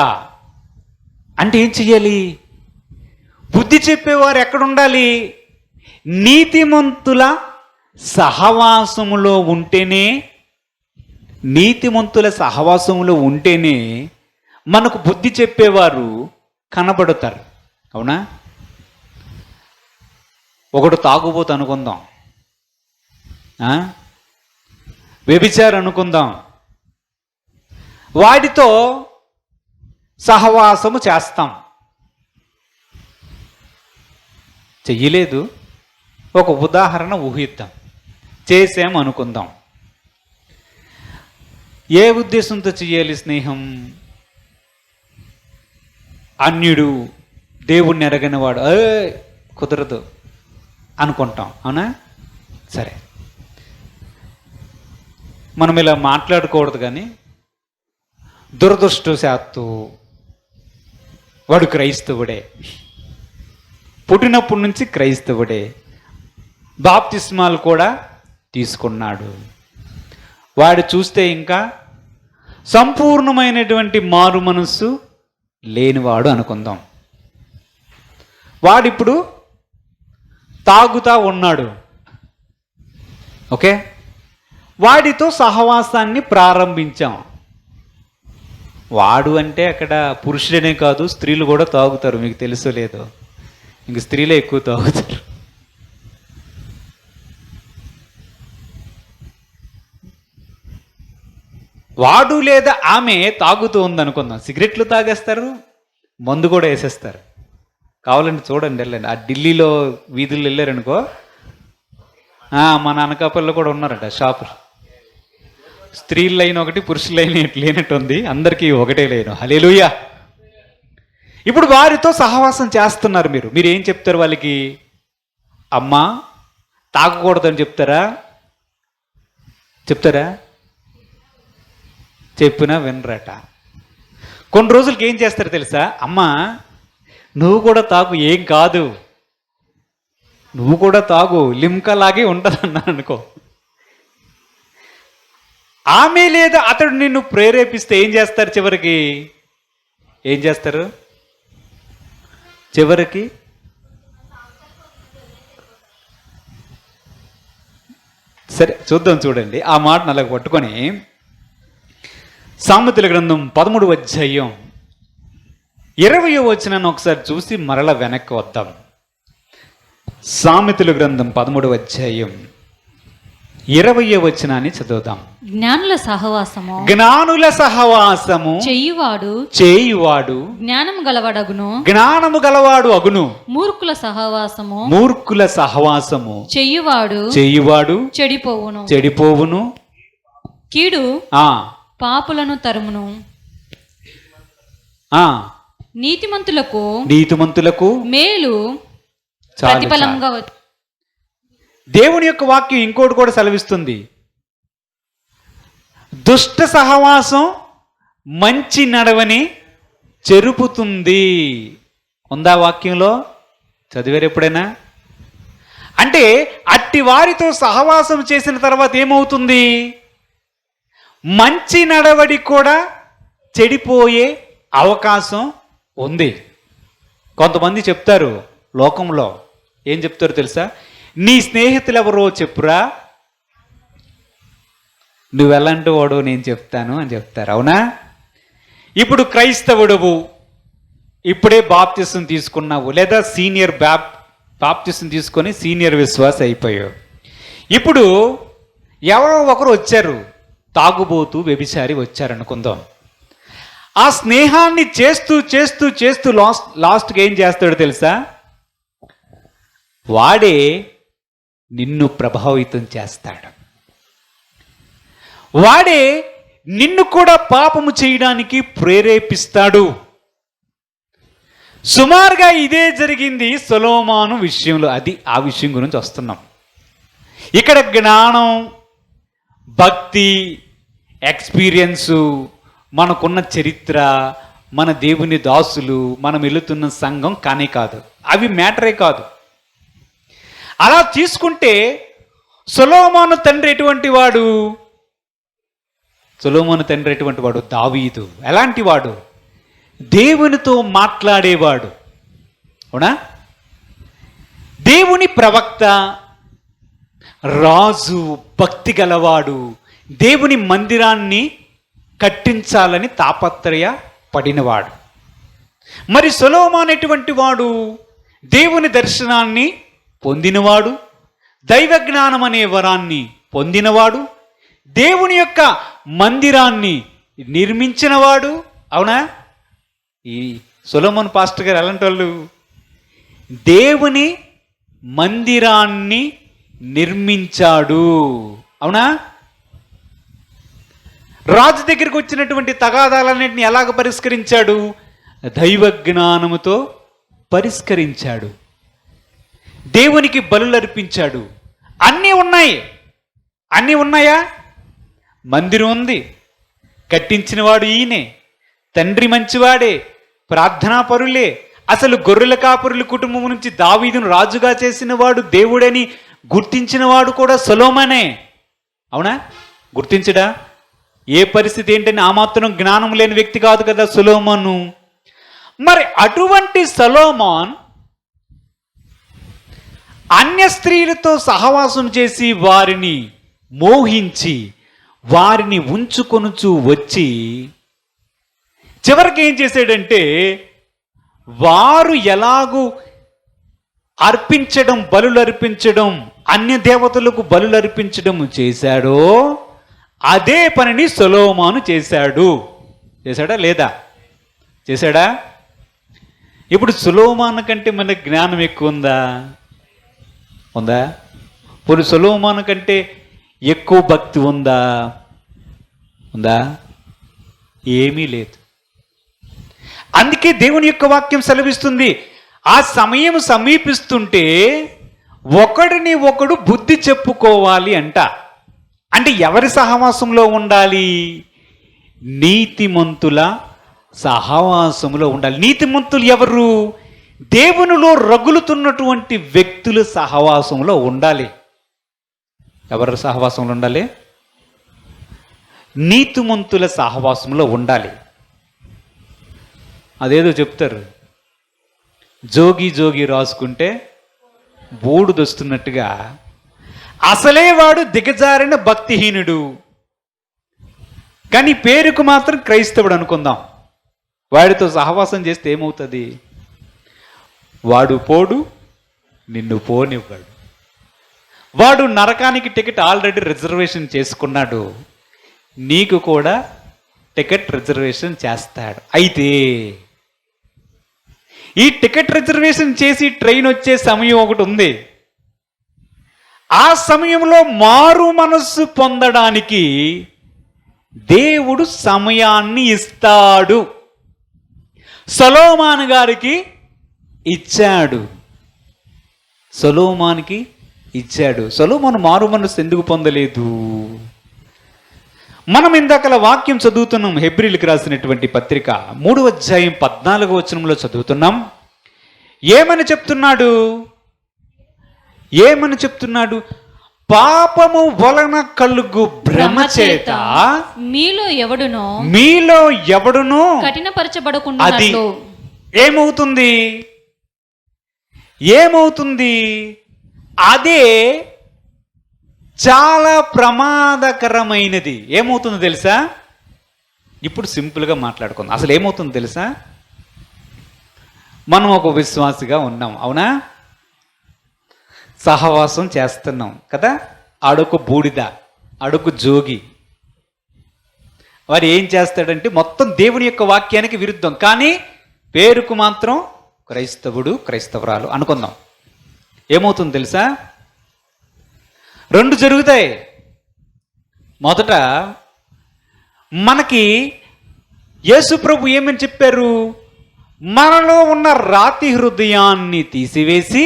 అంటే ఏం చెయ్యాలి? బుద్ధి చెప్పేవారు ఎక్కడుండాలి? నీతిమంతుల సహవాసములో ఉంటేనే, మనకు బుద్ధి చెప్పేవారు కనబడతారు. అవునా? ఒకడు తాగుబోతు అనుకుందాం, వ్యభిచారి అనుకుందాం, వాడితో సహవాసము చేస్తాం. చెయ్యలేదు, ఒక ఉదాహరణ ఊహిద్దాం. చేసాం అనుకుందాం. ఏ ఉద్దేశంతో చెయ్యాలి స్నేహం? అన్యుడు, దేవుణ్ణి ఎరగనివాడు, కుదరదు అనుకుంటాం. అవునా? సరే, మనం ఇలా మాట్లాడకూడదు. కానీ దురదృష్టవశాత్తు వాడు క్రైస్తవుడే, పుట్టినప్పటి నుంచి క్రైస్తవుడే, బాప్తిస్మాలు కూడా తీసుకున్నాడు. వాడు చూస్తే ఇంకా సంపూర్ణమైనటువంటి మారు మనస్సు లేనివాడు అనుకుందాం. వాడిప్పుడు తాగుతా ఉన్నాడు. ఓకే, వాడితో సహవాసాన్ని ప్రారంభించాం. వాడు అంటే అక్కడ పురుషుడనే కాదు, స్త్రీలు కూడా తాగుతారు. మీకు తెలుసో లేదో, ఇంక స్త్రీలే ఎక్కువ తాగుతారు. వాడు లేదా ఆమె తాగుతూ ఉందనుకుందాం. సిగరెట్లు తాగేస్తారు, మందు కూడా వేసేస్తారు. కావాలంటే చూడండి, వెళ్ళండి. ఆ ఢిల్లీలో వీధుల్లో వెళ్ళారనుకో, మన అనకాపల్లిలో కూడా ఉన్నారట షాపులు. స్త్రీల లైన్ ఒకటి, పురుషుల లైన్ లేనట్టు ఉంది, అందరికీ ఒకటే లైను. హల్లెలూయా. ఇప్పుడు వారితో సహవాసం చేస్తున్నారు. మీరు ఏం చెప్తారు వాళ్ళకి? అమ్మా తాగకూడదని చెప్తారా? చెప్పినా వినరట. కొన్ని రోజులకి ఏం చేస్తారు తెలుసా? అమ్మా నువ్వు కూడా తాగు, ఏం కాదు, నువ్వు కూడా తాగు, లిమ్కా లాగే ఉంటుంది అన్నాను అనుకో. ఆమె లేదా అతడు నిన్ను ప్రేరేపిస్తే ఏం చేస్తారు? చివరికి సరే చూద్దాం. చూడండి, ఆ మాట అలాగ పట్టుకొని సామెతల గ్రంథం 13వ అధ్యాయం 20వ వచనాన్ని ఒకసారి చూసి మరల వెనక్కి వద్దాం. సామెతల గ్రంథం 13వ అధ్యాయం 20వ వచనాన్ని చదువుదాం. జ్ఞానుల సహవాసము చేయువాడు జ్ఞానము గలవాడు అగును. మూర్ఖుల సహవాసము చేయువాడు చెడిపోవును. కీడు పాపులను తరుమును. నీతిమంతులకు మేలు ప్రతిఫలంగా. దేవుని యొక్క వాక్యం ఇంకోటి కూడా సెలవిస్తుంది. దుష్ట సహవాసం మంచి నడవని చెరుపుతుంది. ఉందా వాక్యంలో? చదివారు ఎప్పుడైనా? అంటే అట్టి వారితో సహవాసం చేసిన తర్వాత ఏమవుతుంది? మంచి నడవడి కూడా చెడిపోయే అవకాశం ఉంది. కొంతమంది చెప్తారు, లోకంలో ఏం చెప్తారు తెలుసా? నీ స్నేహితులు ఎవరో చెప్పురా, నువ్వెలాంటి వాడో నేను చెప్తాను అని చెప్తారు. అవునా? ఇప్పుడు క్రైస్తవుడవు, ఇప్పుడే బాప్తిసం తీసుకున్నావు, లేదా సీనియర్ బాప్తిసం తీసుకొని సీనియర్ విశ్వాస అయిపోయావు. ఇప్పుడు ఎవరో ఒకరు వచ్చారు, తాగుబోతూ వ్యభిచారి వచ్చారనుకుందాం. ఆ స్నేహాన్ని చేస్తూ చేస్తూ చేస్తూ లాస్ట్కి ఏం చేస్తాడో తెలుసా? వాడే నిన్ను ప్రభావితం చేస్తాడు. వాడే నిన్ను కూడా పాపము చేయడానికి ప్రేరేపిస్తాడు. సుమారుగా ఇదే జరిగింది సొలొమోను విషయంలో. ఆ విషయం గురించి వస్తున్నాం. ఇక్కడ జ్ఞానం, భక్తి, ఎక్స్పీరియన్సు, మనకున్న చరిత్ర, మన దేవుని దాసులు, మనం వెళుతున్న సంఘం కానీ కాదు, అవి మ్యాటరే కాదు. అలా తీసుకుంటే సొలొమోను తండ్రి ఎటువంటి వాడు? సొలొమోను తండ్రి ఎటువంటి వాడు? దావీదు. ఎలాంటి వాడు? దేవునితో మాట్లాడేవాడు. అవునా? దేవుని ప్రవక్త, రాజు, భక్తి గలవాడు, దేవుని మందిరాన్ని కట్టించాలని తాపత్రయ పడినవాడు. మరి సొలొమోను ఎటువంటి వాడు? దేవుని దర్శనాన్ని పొందినవాడు, దైవ జ్ఞానం అనే వరాన్ని పొందినవాడు, దేవుని యొక్క మందిరాన్ని నిర్మించినవాడు. అవునా? ఈ సొలొమోను పాస్టర్ గారు ఎలాంటి వాళ్ళు? దేవుని మందిరాన్ని నిర్మించాడు. అవునా? రాజు దగ్గరికి వచ్చినటువంటి తగాదాలన్నింటినీ ఎలాగ పరిష్కరించాడు? దైవ జ్ఞానముతో పరిష్కరించాడు. దేవునికి బలులు అర్పించాడు. అన్నీ ఉన్నాయి. అన్నీ ఉన్నాయా? మందిరం ఉంది, కట్టించినవాడు ఈయనే, తండ్రి మంచివాడే, ప్రార్థనాపరులే, అసలు గొర్రెల కాపరుల కుటుంబం నుంచి దావీదును రాజుగా చేసిన వాడు, దేవుడని గుర్తించిన వాడు కూడా సొలొమోనే. అవునా? గుర్తించడా? ఏ పరిస్థితి ఏంటని ఆ మాత్రం జ్ఞానం లేని వ్యక్తి కాదు కదా సొలొమోను. మరి అటువంటి సొలొమోన్ అన్య స్త్రీలతో సహవాసం చేసి వారిని మోహించి వారిని ఉంచుకొనుచు వచ్చి చివరికి ఏం చేశాడంటే, వారు ఎలాగూ అర్పించడం, బలులు అర్పించడం, అన్య దేవతలకు బలులు అర్పించడం చేశాడో అదే పనిని సొలొమోను చేశాడు. చేశాడా లేదా? చేశాడా? ఇప్పుడు సొలొమోను కంటే మన జ్ఞానం ఎక్కువ ఉందా? ఉందా? పోనీ సొలొమోను కంటే ఎక్కువ భక్తి ఉందా? ఉందా? ఏమీ లేదు. అందుకే దేవుని యొక్క వాక్యం సెలవిస్తుంది, ఆ సమయం సమీపిస్తుంటే ఒకడిని ఒకడు బుద్ధి చెప్పుకోవాలి అంట. అంటే ఎవరి సహవాసంలో ఉండాలి? నీతిమంతుల సహవాసంలో ఉండాలి. నీతిమంతులు ఎవరు? దేవునిలో రగులుతున్నటువంటి వ్యక్తుల సహవాసంలో ఉండాలి. ఎవరి సహవాసంలో ఉండాలి? నీతిమంతుల సహవాసంలో ఉండాలి. అదేదో చెప్తారు, జోగి జోగి రాసుకుంటే బూడిదొస్తున్నట్టుగా అసలే వాడు దిగజారిన భక్తిహీనుడు, కానీ పేరుకు మాత్రం క్రైస్తవుడు అనుకుందాం. వాడితో సహవాసం చేస్తే ఏమవుతుంది? వాడు పోడు, నిన్ను పోనివ్వడు. వాడు నరకానికి టికెట్ ఆల్రెడీ రిజర్వేషన్ చేసుకున్నాడు, నీకు కూడా టికెట్ రిజర్వేషన్ చేస్తాడు. అయితే ఈ టికెట్ రిజర్వేషన్ చేసి ట్రైన్ వచ్చే సమయం ఒకటి ఉంది. ఆ సమయంలో మారు మనస్సు పొందడానికి దేవుడు సమయాన్ని ఇస్తాడు. సొలొమోను గారికి ఇచ్చాడు. సొలొమోనుకి ఇచ్చాడు. సొలొమోను మారు మనస్సు ఎందుకు పొందలేదు? మనం ఇందాకల వాక్యం చదువుతున్నాం, హెబ్రీలకు రాసినటువంటి పత్రిక 3వ అధ్యాయం 14వ వచనంలో చదువుతున్నాం. ఏమని చెప్తున్నాడు? ఏమని చెప్తున్నాడు? పాపము వలన కలుగు భ్రమ చేత మీలో ఎవడునో కఠినపరచబడకుండా అది ఏమవుతుంది? అదే చాలా ప్రమాదకరమైనది. ఏమవుతుందో తెలుసా? ఇప్పుడు సింపుల్గా మాట్లాడుకుందాం. అసలు ఏమవుతుందో తెలుసా? మనం ఒక విశ్వాసిగా ఉన్నాం, అవునా? సహవాసం చేస్తున్నాం కదా. ఆడొక బూడిద, ఆడొక జోగి. వాడు ఏం చేస్తాడంటే మొత్తం దేవుని యొక్క వాక్యానికి విరుద్ధం, కానీ పేరుకు మాత్రం క్రైస్తవుడు, క్రైస్తవురాలు అనుకుందాం. ఏమవుతుంది తెలుసా? రెండు జరుగుతాయి. మొదట మనకి యేసు ప్రభు ఏమని చెప్పారు? మనలో ఉన్న రాతి హృదయాన్ని తీసివేసి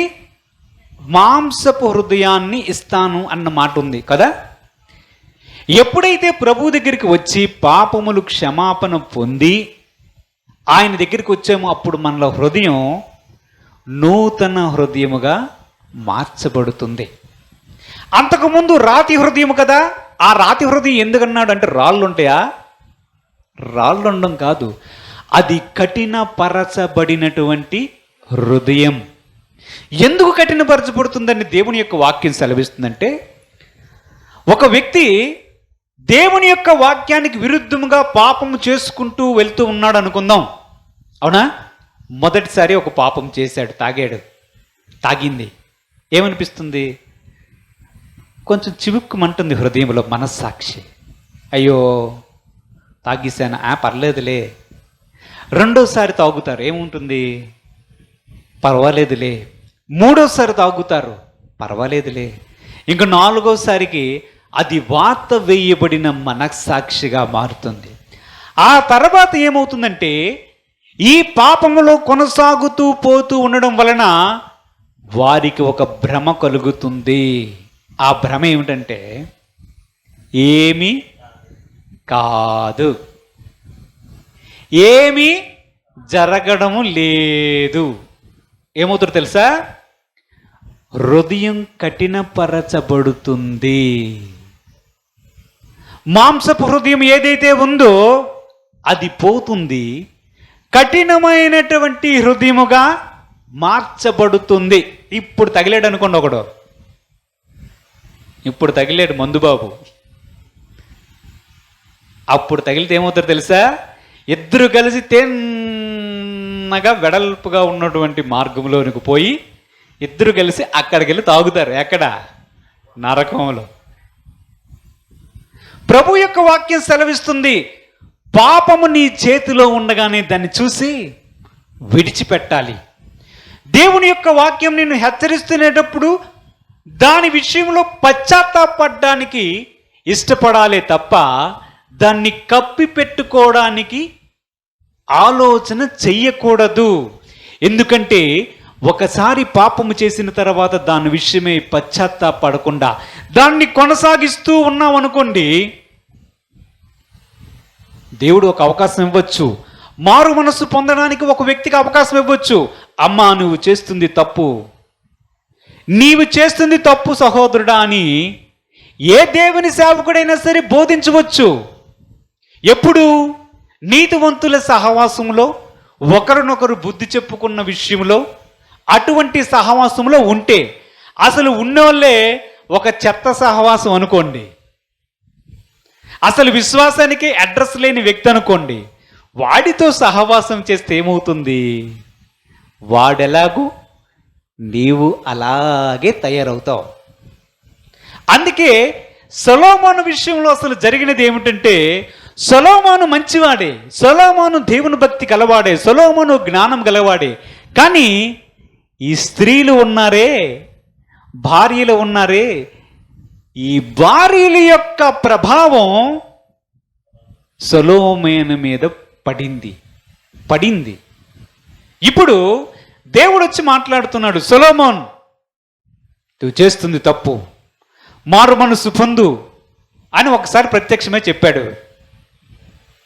మాంసపు హృదయాన్ని ఇస్తాను అన్న మాట ఉంది కదా. ఎప్పుడైతే ప్రభు దగ్గరికి వచ్చి పాపములు క్షమాపణ పొంది ఆయన దగ్గరికి వచ్చామో అప్పుడు మనలో హృదయం నూతన హృదయముగా మార్చబడుతుంది. అంతకుముందు రాతి హృదయం కదా. ఆ రాతి హృదయం ఎందుకన్నాడు అంటే రాళ్ళు ఉంటాయా? రాళ్ళు ఉండడం కాదు, అది కఠినపరచబడినటువంటి హృదయం. ఎందుకు కఠినపరచబడుతుందని దేవుని యొక్క వాక్యం సెలవిస్తుందంటే, ఒక వ్యక్తి దేవుని యొక్క వాక్యానికి విరుద్ధముగా పాపము చేసుకుంటూ వెళ్తూ ఉన్నాడు అనుకుందాం, అవునా? మొదటిసారి ఒక పాపం చేశాడు, తాగింది. ఏమనిపిస్తుంది? కొంచెం చివుక్కుమంటుంది హృదయంలో మనస్సాక్షి. అయ్యో తాగిసాను, పర్లేదులే. రెండోసారి తాగుతారు, ఏముంటుంది? పర్వాలేదులే. మూడోసారి తాగుతారు, పర్వాలేదులే. ఇంకా నాలుగోసారికి అది వాత వేయబడిన మనస్సాక్షిగా మారుతుంది. ఆ తర్వాత ఏమవుతుందంటే, ఈ పాపములో కొనసాగుతూ పోతూ ఉండడం వలన వారికి ఒక భ్రమ కలుగుతుంది. ఆ భ్రమ ఏమిటంటే, ఏమీ కాదు, ఏమీ జరగడము లేదు. ఏమవుతుందో తెలుసా? హృదయం కఠినపరచబడుతుంది. మాంసపు హృదయం ఏదైతే ఉందో అది పోతుంది, కఠినమైనటువంటి హృదయముగా మార్చబడుతుంది. ఇప్పుడు తగిలేడు అనుకోండి ఒకడు, ఇప్పుడు తగిలేడు మందుబాబు. అప్పుడు తగిలితే ఏమవుతారు తెలుసా? ఇద్దరు కలిసి తిన్నగా వెడల్పుగా ఉన్నటువంటి మార్గంలోనికి పోయి ఇద్దరు కలిసి అక్కడికి వెళ్ళి తాగుతారు. ఎక్కడ? నరకంలో. ప్రభు యొక్క వాక్యం సెలవిస్తుంది, పాపము నీ చేతిలో ఉండగానే దాన్ని చూసి విడిచిపెట్టాలి. దేవుని యొక్క వాక్యం నిన్ను హెచ్చరిస్తునేటప్పుడు దాని విషయంలో పశ్చాత్తాపడడానికి ఇష్టపడాలి తప్ప దాన్ని కప్పి పెట్టుకోవడానికి ఆలోచన చెయ్యకూడదు. ఎందుకంటే ఒకసారి పాపము చేసిన తర్వాత దాని విషయమే పశ్చాత్తాపడకుండా దాన్ని కొనసాగిస్తూ ఉన్నాం అనుకోండి, దేవుడు ఒక అవకాశం ఇవ్వచ్చు. మారు మనస్సు పొందడానికి ఒక వ్యక్తికి అవకాశం ఇవ్వచ్చు. అమ్మా, నువ్వు చేస్తుంది తప్పు, నీవు చేస్తుంది తప్పు సహోదరుడా అని ఏ దేవుని సేవకుడైనా సరే బోధించవచ్చు. ఎప్పుడు? నీతివంతుల సహవాసంలో, ఒకరినొకరు బుద్ధి చెప్పుకున్న విషయంలో, అటువంటి సహవాసంలో ఉంటే. అసలు ఉన్నోళ్ళే ఒక చెత్త సహవాసం అనుకోండి, అసలు విశ్వాసానికి అడ్రస్ లేని వ్యక్తి అనుకోండి, వాడితో సహవాసం చేస్తే ఏమవుతుంది? వాడెలాగూ నీవు అలాగే తయారవుతావు. అందుకే సొలొమోను విషయంలో అసలు జరిగినది ఏమిటంటే, సొలొమోను మంచివాడే, సొలొమోను దేవుని భక్తి గలవాడే, సొలొమోను జ్ఞానం గలవాడే. కానీ ఈ స్త్రీలు ఉన్నారే, భార్యలు ఉన్నారే, ఈ భార్యల యొక్క ప్రభావం సొలొమోను మీద పడింది. ఇప్పుడు దేవుడు వచ్చి మాట్లాడుతున్నాడు, సొలొమోన్ నువ్వు చేస్తుంది తప్పు, మారు మనసు పొందు అని ఒకసారి ప్రత్యక్షమే చెప్పాడు.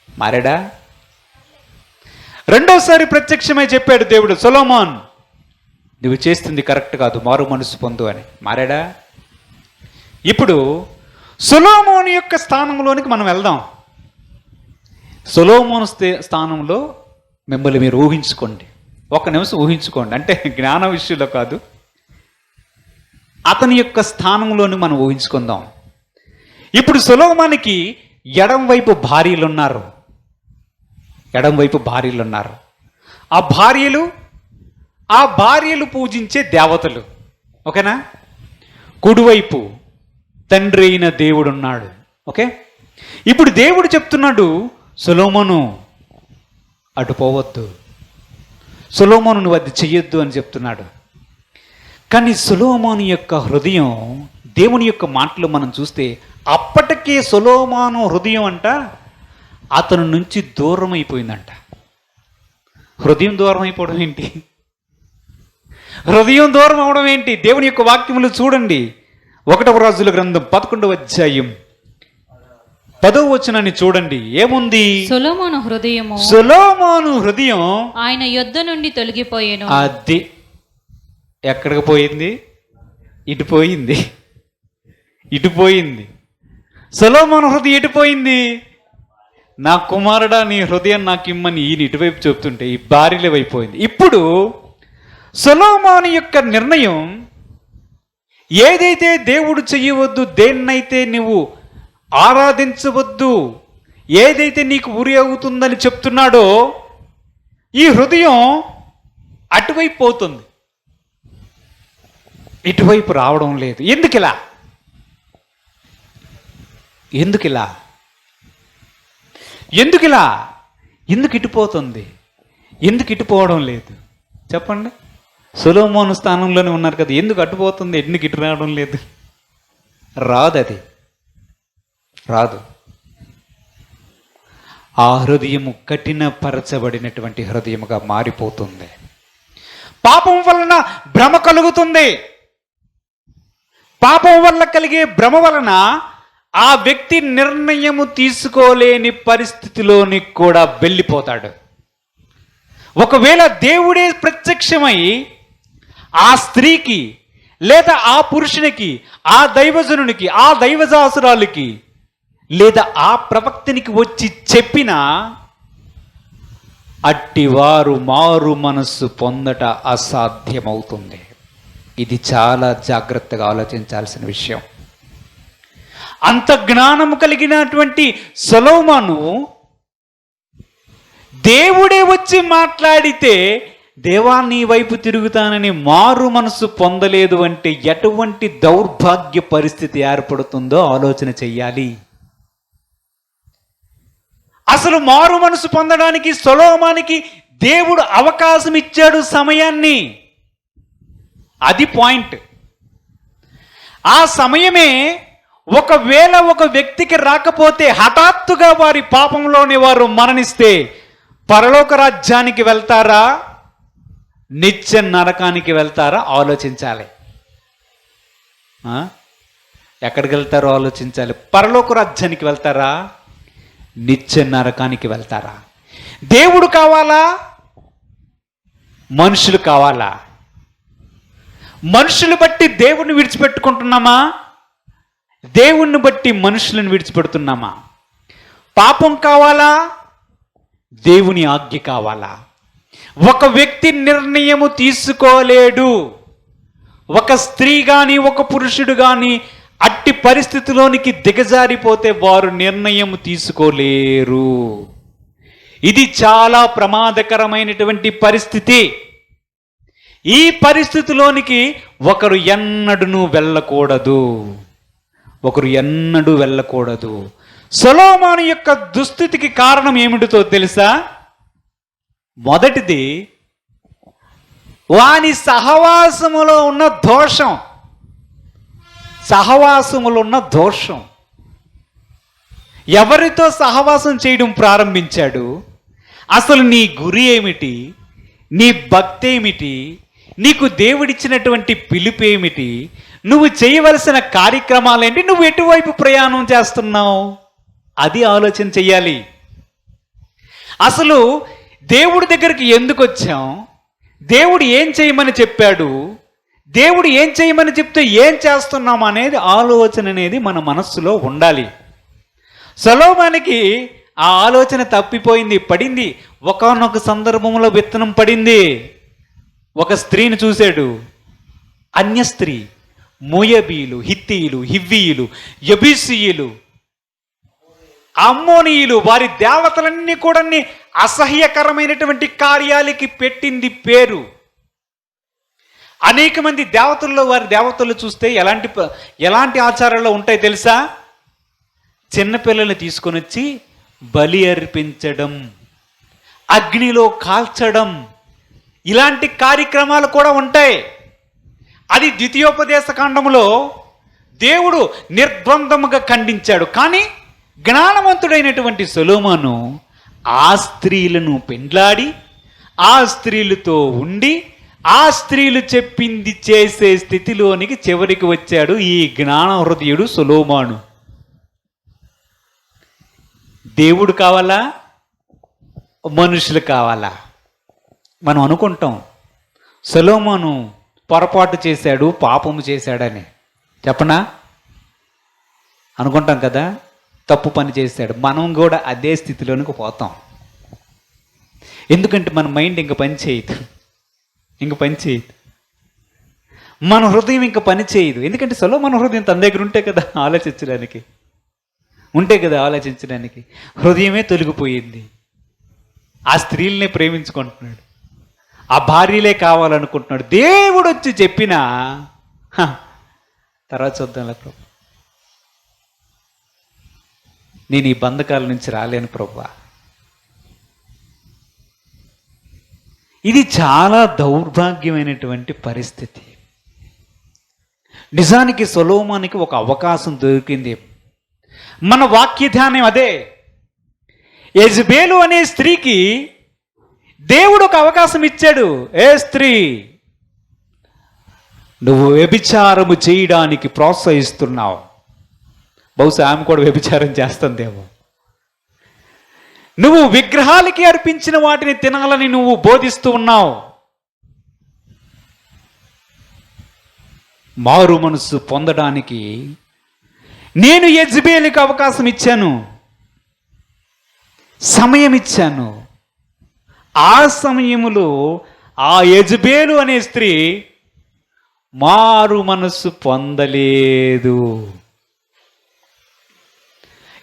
మారాడా? రెండోసారి ప్రత్యక్షమై చెప్పాడు దేవుడు, సొలొమోన్ నువ్వు చేస్తుంది కరెక్ట్ కాదు, మారు మనసు పొందు అని. మారాడా? ఇప్పుడు సొలొమోను యొక్క స్థానంలోనికి మనం వెళ్దాం. సొలొమోను స్థానంలో మిమ్మల్ని మీరు ఊహించుకోండి, ఒక్క నిమిషం ఊహించుకోండి. అంటే జ్ఞాన విషయంలో కాదు, అతని యొక్క స్థానంలోని మనం ఊహించుకుందాం. ఇప్పుడు సొలొమోనుకి ఎడం వైపు భార్యలు ఉన్నారు. ఆ భార్యలు పూజించే దేవతలు. ఓకేనా? కుడివైపు తండ్రి అయిన దేవుడు ఉన్నాడు. ఓకే, ఇప్పుడు దేవుడు చెప్తున్నాడు, సొలొమోను అటు పోవద్దు, సొలొమోను నువ్వు అది చెయ్యొద్దు అని చెప్తున్నాడు. కానీ సొలొమోను యొక్క హృదయం, దేవుని యొక్క మాటలు మనం చూస్తే అప్పటికే సొలొమోను హృదయం అంట అతని నుంచి దూరం అయిపోయిందంట. హృదయం దూరం అయిపోవడం ఏంటి? హృదయం దూరం అవడం ఏంటి? దేవుని యొక్క వాక్యములు చూడండి. 1వ రాజుల గ్రంథం 11వ అధ్యాయం 10వ వచనాన్ని చూడండి. ఏముంది? సొలొమోను హృదయం ఆయన యొద్ద నుండి తొలగిపోయెను. అది ఎక్కడికి పోయింది? ఇటు పోయింది. సొలొమోను హృదయం ఎటు పోయింది? నా కుమారుడా, నీ హృదయం నాకు ఇమ్మని ఈయన ఇటువైపు చెప్తుంటే ఈ భార్యల వైపోయింది. ఇప్పుడు సొలొమోను యొక్క నిర్ణయం, ఏదైతే దేవుడు చెయ్యవద్దు, దేన్నైతే నువ్వు ఆరాధించవద్దు, ఏదైతే నీకు ఉరి అవుతుందని చెప్తున్నాడో ఈ హృదయం అటువైపు పోతుంది, ఇటువైపు రావడం లేదు. ఎందుకిలా? ఎందుకు ఇటుపోతుంది? ఎందుకు ఇటుపోవడం లేదు? చెప్పండి. సొలొమోను స్థానంలోనే ఉన్నారు కదా, ఎందుకు అటుపోతుంది? ఎందుకు ఇటు రావడం లేదు? రాదు. ఆ హృదయము కఠినపరచబడినటువంటి హృదయముగా మారిపోతుంది. పాపం వలన భ్రమ కలుగుతుంది. పాపం వల్ల కలిగే భ్రమ వలన ఆ వ్యక్తి నిర్ణయము తీసుకోలేని పరిస్థితిలోని కూడా వెళ్ళిపోతాడు. ఒకవేళ దేవుడే ప్రత్యక్షమై ఆ స్త్రీకి లేదా ఆ పురుషునికి, ఆ దైవజనునికి, ఆ దైవదాసురాలికి లేదా ఆ ప్రవక్తనికి వచ్చి చెప్పినా అట్టివారు మారు మనస్సు పొందట అసాధ్యమవుతుంది. ఇది చాలా జాగ్రత్తగా ఆలోచించాల్సిన విషయం. అంత జ్ఞానము కలిగినటువంటి సొలొమోను దేవుడే వచ్చి మాట్లాడితే దేవా నీ వైపు తిరుగుతానని మారు మనసు పొందలేదు అంటే ఎటువంటి దౌర్భాగ్య పరిస్థితి ఏర్పడుతుందో ఆలోచన చెయ్యాలి. అసలు మారు మనసు పొందడానికి సొలొమోనుకి దేవుడు అవకాశం ఇచ్చాడు, సమయాన్ని. అది పాయింట్. ఆ సమయమే ఒకవేళ ఒక వ్యక్తికి రాకపోతే, హఠాత్తుగా వారి పాపంలోనే వారు మరణిస్తే పరలోక రాజ్యానికి వెళ్తారా, నిత్య నరకానికి వెళ్తారా? ఆలోచించాలి. ఎక్కడికి వెళ్తారో ఆలోచించాలి. పరలోక రాజ్యానికి వెళ్తారా, నిత్య నరకానికి వెళ్తారా? దేవుడు కావాలా, మనుషులు కావాలా? మనుషులు బట్టి దేవుణ్ణి విడిచిపెట్టుకుంటున్నామా, దేవుణ్ణి బట్టి మనుషులను విడిచిపెడుతున్నామా? పాపం కావాలా, దేవుని ఆజ్ఞ కావాలా? ఒక వ్యక్తి నిర్ణయము తీసుకోలేడు. ఒక స్త్రీ కానీ ఒక పురుషుడు కానీ అట్టి పరిస్థితిలోనికి దిగజారిపోతే వారు నిర్ణయం తీసుకోలేరు. ఇది చాలా ప్రమాదకరమైనటువంటి పరిస్థితి. ఈ పరిస్థితిలోనికి ఒకరు ఎన్నడూ వెళ్ళకూడదు. సొలొమోను యొక్క దుస్థితికి కారణం ఏమిటో తెలుసా? మొదటిది, వాని సహవాసములో ఉన్న దోషం. ఎవరితో సహవాసం చేయడం ప్రారంభించాడు? అసలు నీ గురి ఏమిటి? నీ భక్తి ఏమిటి? నీకు దేవుడిచ్చినటువంటి పిలుపు ఏమిటి? నువ్వు చేయవలసిన కార్యక్రమాలేంటి? నువ్వు ఎటువైపు ప్రయాణం చేస్తున్నావు? అది ఆలోచన చెయ్యాలి. అసలు దేవుడి దగ్గరికి ఎందుకు వచ్చాం? దేవుడు ఏం చేయమని చెప్పాడు? దేవుడు ఏం చేయమని చెప్తే ఏం చేస్తున్నాం అనేది ఆలోచన అనేది మన మనస్సులో ఉండాలి. సొలొమోనుకి ఆ ఆలోచన తప్పిపోయింది, పడింది. ఒకానొక సందర్భంలో విత్తనం పడింది. ఒక స్త్రీని చూశాడు, అన్య స్త్రీ, మోయబీలు, హిత్తీయులు, హివ్వీయులు, యబూసీయులు, అమ్మోనీయులు, వారి దేవతలన్నీ కూడా అసహ్యకరమైనటువంటి కార్యాలకి పెట్టింది పేరు. అనేక మంది దేవతల్లో వారి దేవతలు చూస్తే ఎలాంటి ఆచారాలు ఉంటాయి తెలుసా? చిన్నపిల్లల్ని తీసుకొని వచ్చి బలి అర్పించడం, అగ్నిలో కాల్చడం, ఇలాంటి కార్యక్రమాలు కూడా ఉంటాయి. అది ద్వితీయోపదేశ కాండములో దేవుడు నిర్ద్వందముగా ఖండించాడు. కానీ జ్ఞానవంతుడైనటువంటి సొలొమోను ఆ స్త్రీలను పెండ్లాడి, ఆ స్త్రీలతో ఉండి, ఆ స్త్రీలు చెప్పింది చేసే స్థితిలోనికి చివరికి వచ్చాడు ఈ జ్ఞాన హృదయుడు సొలొమోను. దేవుడు కావాలా, మనుషులు కావాలా? మనం అనుకుంటాం సొలొమోను పొరపాటు చేశాడు, పాపము చేశాడని. చెప్పనా? అనుకుంటాం కదా, తప్పు పని చేశాడు. మనం కూడా అదే స్థితిలోనికి పోతాం. ఎందుకంటే మన మైండ్ ఇంక పని చేయదు, మన హృదయం ఇంక పని చేయదు. ఎందుకంటే సొలొమోను హృదయం తన దగ్గర ఉంటే కదా ఆలోచించడానికి. హృదయమే తొలగిపోయింది. ఆ స్త్రీలనే ప్రేమించుకుంటున్నాడు, ఆ భార్యలే కావాలనుకుంటున్నాడు. దేవుడు వచ్చి చెప్పినా తర్వాత చూద్దాంలే ప్రభు, నేను ఈ బంధకాల నుంచి రాలేను ప్రభు. ఇది చాలా దౌర్భాగ్యమైనటువంటి పరిస్థితి. నిజానికి సొలొమోనుకి ఒక అవకాశం దొరికింది. మన వాక్య ధ్యానం అదే. యెజబేలు అనే స్త్రీకి దేవుడు ఒక అవకాశం ఇచ్చాడు. ఏ స్త్రీ, నువ్వు వ్యభిచారము చేయడానికి ప్రోత్సహిస్తున్నావు. బహుశా ఆమె కూడా వ్యభిచారం చేస్తుందేమో. నువ్వు విగ్రహాలకి అర్పించిన వాటిని తినాలని నువ్వు బోధిస్తూ ఉన్నావు. మారు మనసు పొందడానికి నేను యెజబేలుకి అవకాశం ఇచ్చాను, సమయం ఇచ్చాను. ఆ సమయములో ఆ యెజబేలు అనే స్త్రీ మారు మనస్సు పొందలేదు.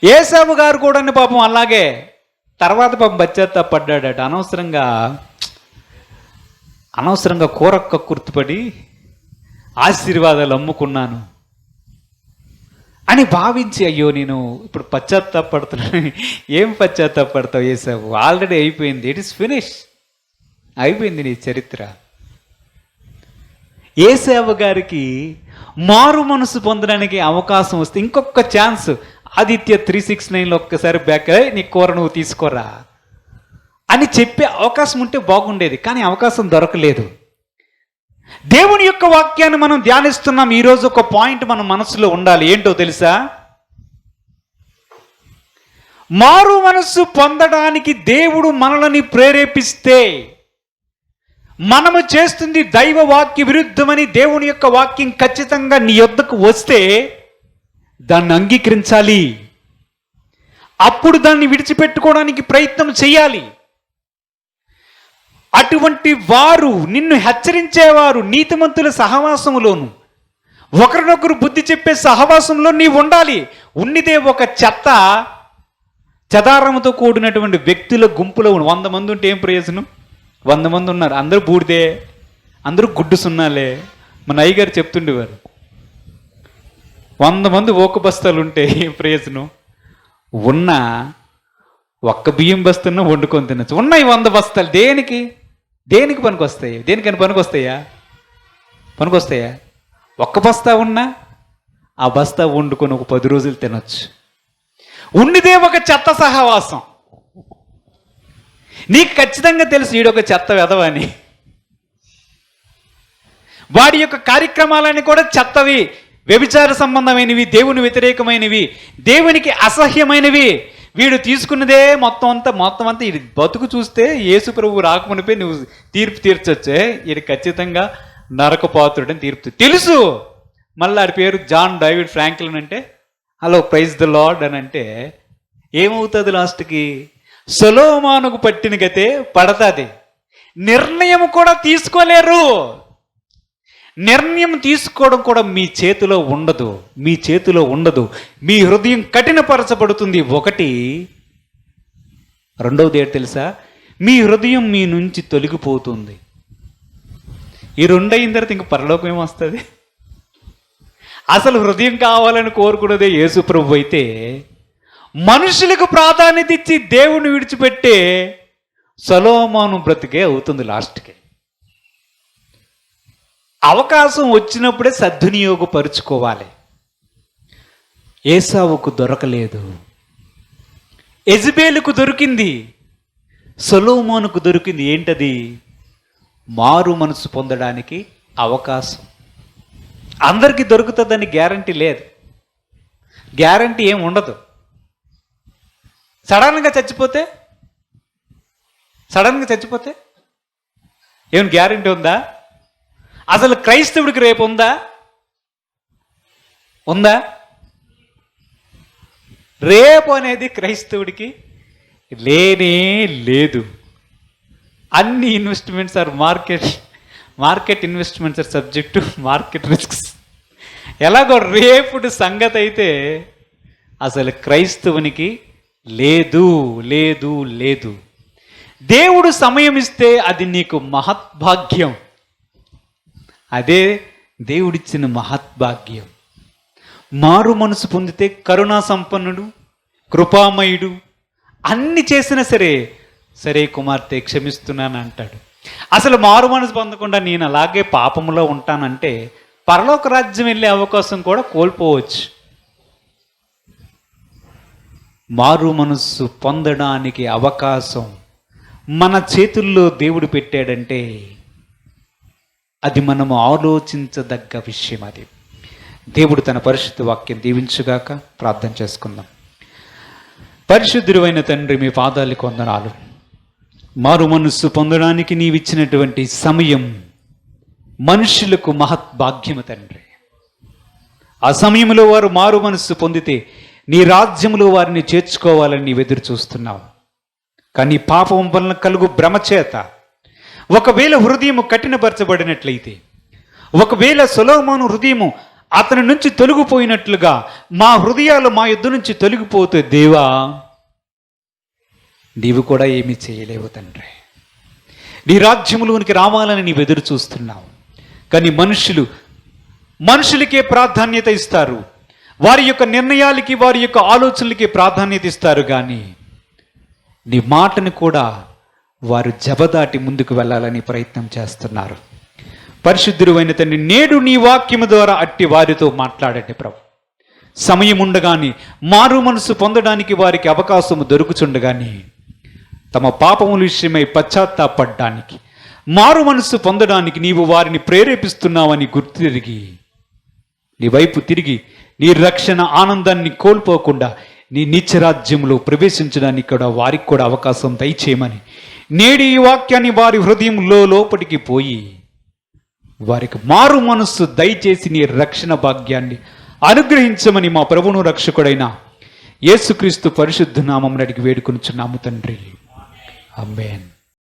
ఏసావు గారు కూడా పాపం అలాగే తర్వాత పాపం పశ్చాత్తాపడ్డాడట. అనవసరంగా కూరక్క గుర్తుపడి ఆశీర్వాదాలు అమ్ముకున్నాను అని భావించి, అయ్యో నేను ఇప్పుడు పశ్చాత్తాపడుతున్నాను. ఏం పశ్చాత్తాపడతావు ఏసావు? ఆల్రెడీ అయిపోయింది. ఇట్ ఇస్ ఫినిష్, అయిపోయింది నీ చరిత్ర. ఏసావు గారికి మారు మనసు పొందడానికి అవకాశం వస్తే ఇంకొక ఛాన్స్, ఆదిత్య 369లో ఒక్కసారి బ్యాక్, నీ కూర నువ్వు తీసుకోరా అని చెప్పే అవకాశం ఉంటే బాగుండేది. కానీ అవకాశం దొరకలేదు. దేవుని యొక్క వాక్యాన్ని మనం ధ్యానిస్తున్నాం. ఈరోజు ఒక పాయింట్ మన మనసులో ఉండాలి. ఏంటో తెలుసా? మారు మనస్సు పొందడానికి దేవుడు మనల్ని ప్రేరేపిస్తే, మనము చేస్తుంది దైవ వాక్య విరుద్ధమని దేవుని యొక్క వాక్యం ఖచ్చితంగా నీ యొద్దకు వస్తే దాన్ని అంగీకరించాలి. అప్పుడు దాన్ని విడిచిపెట్టుకోవడానికి ప్రయత్నం చేయాలి. అటువంటి వారు, నిన్ను హెచ్చరించేవారు నీతిమంతుల సహవాసములోను, ఒకరినొకరు బుద్ధి చెప్పే సహవాసంలో నీవు ఉండాలి. ఉన్నదే ఒక చెదారముతో కూడినటువంటి వ్యక్తుల గుంపులో 100 మంది ఉంటే ఏం ప్రయోజనం? 100 మంది ఉన్నారు, అందరూ బూడిదే, అందరూ గుడ్డు సున్నాలే. మన అయ్యగారు చెప్తుండేవారు, 100 మంది ఓక బస్తాలు ఉంటే ఏం ప్రయోజనం? ఉన్న ఒక్క బియ్యం బస్తున్నా వండుకొని తినచ్చు. ఉన్నాయి 100 బస్తాలు దేనికి పనికొస్తాయి? దేనికైనా పనికొస్తాయా? ఒక్క బస్తా ఉన్నా ఆ బస్తా వండుకొని ఒక 10 రోజులు తినొచ్చు. ఉన్నదే ఒక చెత్త సహవాసం. నీకు ఖచ్చితంగా తెలుసు ఈడొక చెత్త వెధవని. వాడి యొక్క కార్యక్రమాలన్నీ కూడా చెత్తవి, వ్యభిచార సంబంధమైనవి, దేవుని వ్యతిరేకమైనవి, దేవునికి అసహ్యమైనవి. వీడు తీసుకున్నదే మొత్తం అంతా ఇది బతుకు చూస్తే యేసు ప్రభువు రాకమునిపై నువ్వు తీర్పు తీర్చొచ్చే, ఇది ఖచ్చితంగా నరకపాత్రుడని తీర్పు తెలుసు. మళ్ళీ ఆడి పేరు జాన్ డేవిడ్ ఫ్రాంక్లిన్ అంటే, హలో ప్రైజ్ ద లార్డ్ అని అంటే ఏమవుతుంది? లాస్ట్కి సొలొమోనుకు పట్టిన గతే పడతాది. నిర్ణయం కూడా తీసుకోలేరు. నిర్ణయం తీసుకోవడం కూడా మీ చేతిలో ఉండదు, మీ చేతిలో ఉండదు. మీ హృదయం కఠినపరచబడుతుంది. ఒకటి. రెండవది ఏంటి తెలుసా? మీ హృదయం మీ నుంచి తొలగిపోతుంది. ఈ రెండు అయిన తర్వాత ఇంక పరలోకం ఏమొస్తుంది? అసలు హృదయం కావాలని కోరుకున్నదే యేసు ప్రభు అయితే, మనుషులకు ప్రాధాన్యత ఇచ్చి దేవుని విడిచిపెట్టే సొలొమోను బ్రతికే అవుతుంది లాస్ట్కి. అవకాశం వచ్చినప్పుడే సద్వినియోగపరుచుకోవాలి. ఏసావుకు దొరకలేదు, యెజెబెలుకు దొరికింది, సొలొమోనుకు దొరికింది. ఏంటది? మారు మనసు పొందడానికి అవకాశం. అందరికీ దొరుకుతుందని గ్యారంటీ లేదు, గ్యారంటీ ఏం ఉండదు. సడన్గా చచ్చిపోతే ఏమైనా గ్యారంటీ ఉందా? అసలు క్రైస్తవుడికి రేపు ఉందా? రేపు అనేది క్రైస్తవుడికి లేనే లేదు. అన్ని investments are market investments are subject to market risks. ఎలాగో రేపుడు సంగతి అయితే అసలు క్రైస్తవునికి లేదు లేదు లేదు. దేవుడు సమయం ఇస్తే అది నీకు మహద్భాగ్యం. అదే దేవుడిచ్చిన మహద్భాగ్యం. మారు మనసు పొందితే కరుణా సంపన్నుడు, కృపామయుడు, అన్ని చేసినా సరే కుమార్తె క్షమిస్తున్నాను అంటాడు. అసలు మారు మనసు పొందకుండా నేను అలాగే పాపంలో ఉంటానంటే పరలోక రాజ్యం వెళ్ళే అవకాశం కూడా కోల్పోవచ్చు. మారు మనస్సు పొందడానికి అవకాశం మన చేతుల్లో దేవుడు పెట్టాడంటే అది మనము ఆలోచించదగ్గ విషయం. అది దేవుడు తన పరిశుద్ధ వాక్యం దీవించుగాక. ప్రార్థన చేసుకుందాం. పరిశుద్ధుడైన తండ్రి, మీ పాదాలకు వందనాలు. మారు మనస్సు పొందడానికి నీవిచ్చినటువంటి సమయం మనుషులకు మహద్భాగ్యము తండ్రి. ఆ సమయంలో వారు మారు మనస్సు పొందితే నీ రాజ్యంలో వారిని చేర్చుకోవాలని నీవు ఎదురు చూస్తున్నావు. కానీ పాపం వలన కలుగు భ్రమచేత ఒకవేళ హృదయము కఠినపరచబడినట్లయితే, ఒకవేళ సొలొమోను హృదయము అతని నుంచి తొలగిపోయినట్లుగా మా హృదయాలు మా యుద్ధ నుంచి తొలగిపోతే దేవా, నీవు కూడా ఏమీ చేయలేవు తండ్రి. నీ రాజ్యములోనికి రావాలని నీవు ఎదురు చూస్తున్నావు. కానీ మనుషులకే ప్రాధాన్యత ఇస్తారు, వారి యొక్క నిర్ణయాలకి, వారి యొక్క ఆలోచనలకి ప్రాధాన్యత ఇస్తారు. కానీ నీ మాటను కూడా వారు జబదాటి ముందుకు వెళ్ళాలని ప్రయత్నం చేస్తున్నారు. పరిశుద్ధుడు అయిన తండ్రి, నేడు నీ వాక్యము ద్వారా అట్టి వారితో మాట్లాడండి ప్రభు. సమయం ఉండగానే మారు మనసు పొందడానికి వారికి అవకాశము దొరుకుచుండగానే తమ పాపముల విషయమై పశ్చాత్తాపడడానికి, మారు మనసు పొందడానికి నీవు వారిని ప్రేరేపిస్తున్నావని గుర్తిరిగి నీ వైపు తిరిగి నీ రక్షణ ఆనందాన్ని కోల్పోకుండా నీ నిత్యరాజ్యంలో ప్రవేశించడానికి కూడా వారికి కూడా అవకాశం దయచేయమని నేడు ఈ వాక్యాన్ని వారి హృదయంలో లోపలికి పోయి వారికి మారు మనస్సు దయచేసి నీ రక్షణ భాగ్యాన్ని అనుగ్రహించమని మా ప్రభువును రక్షకుడైన యేసుక్రీస్తు పరిశుద్ధ నామమున అడిగి వేడుకొనుచున్నాము తండ్రి. ఆమేన్.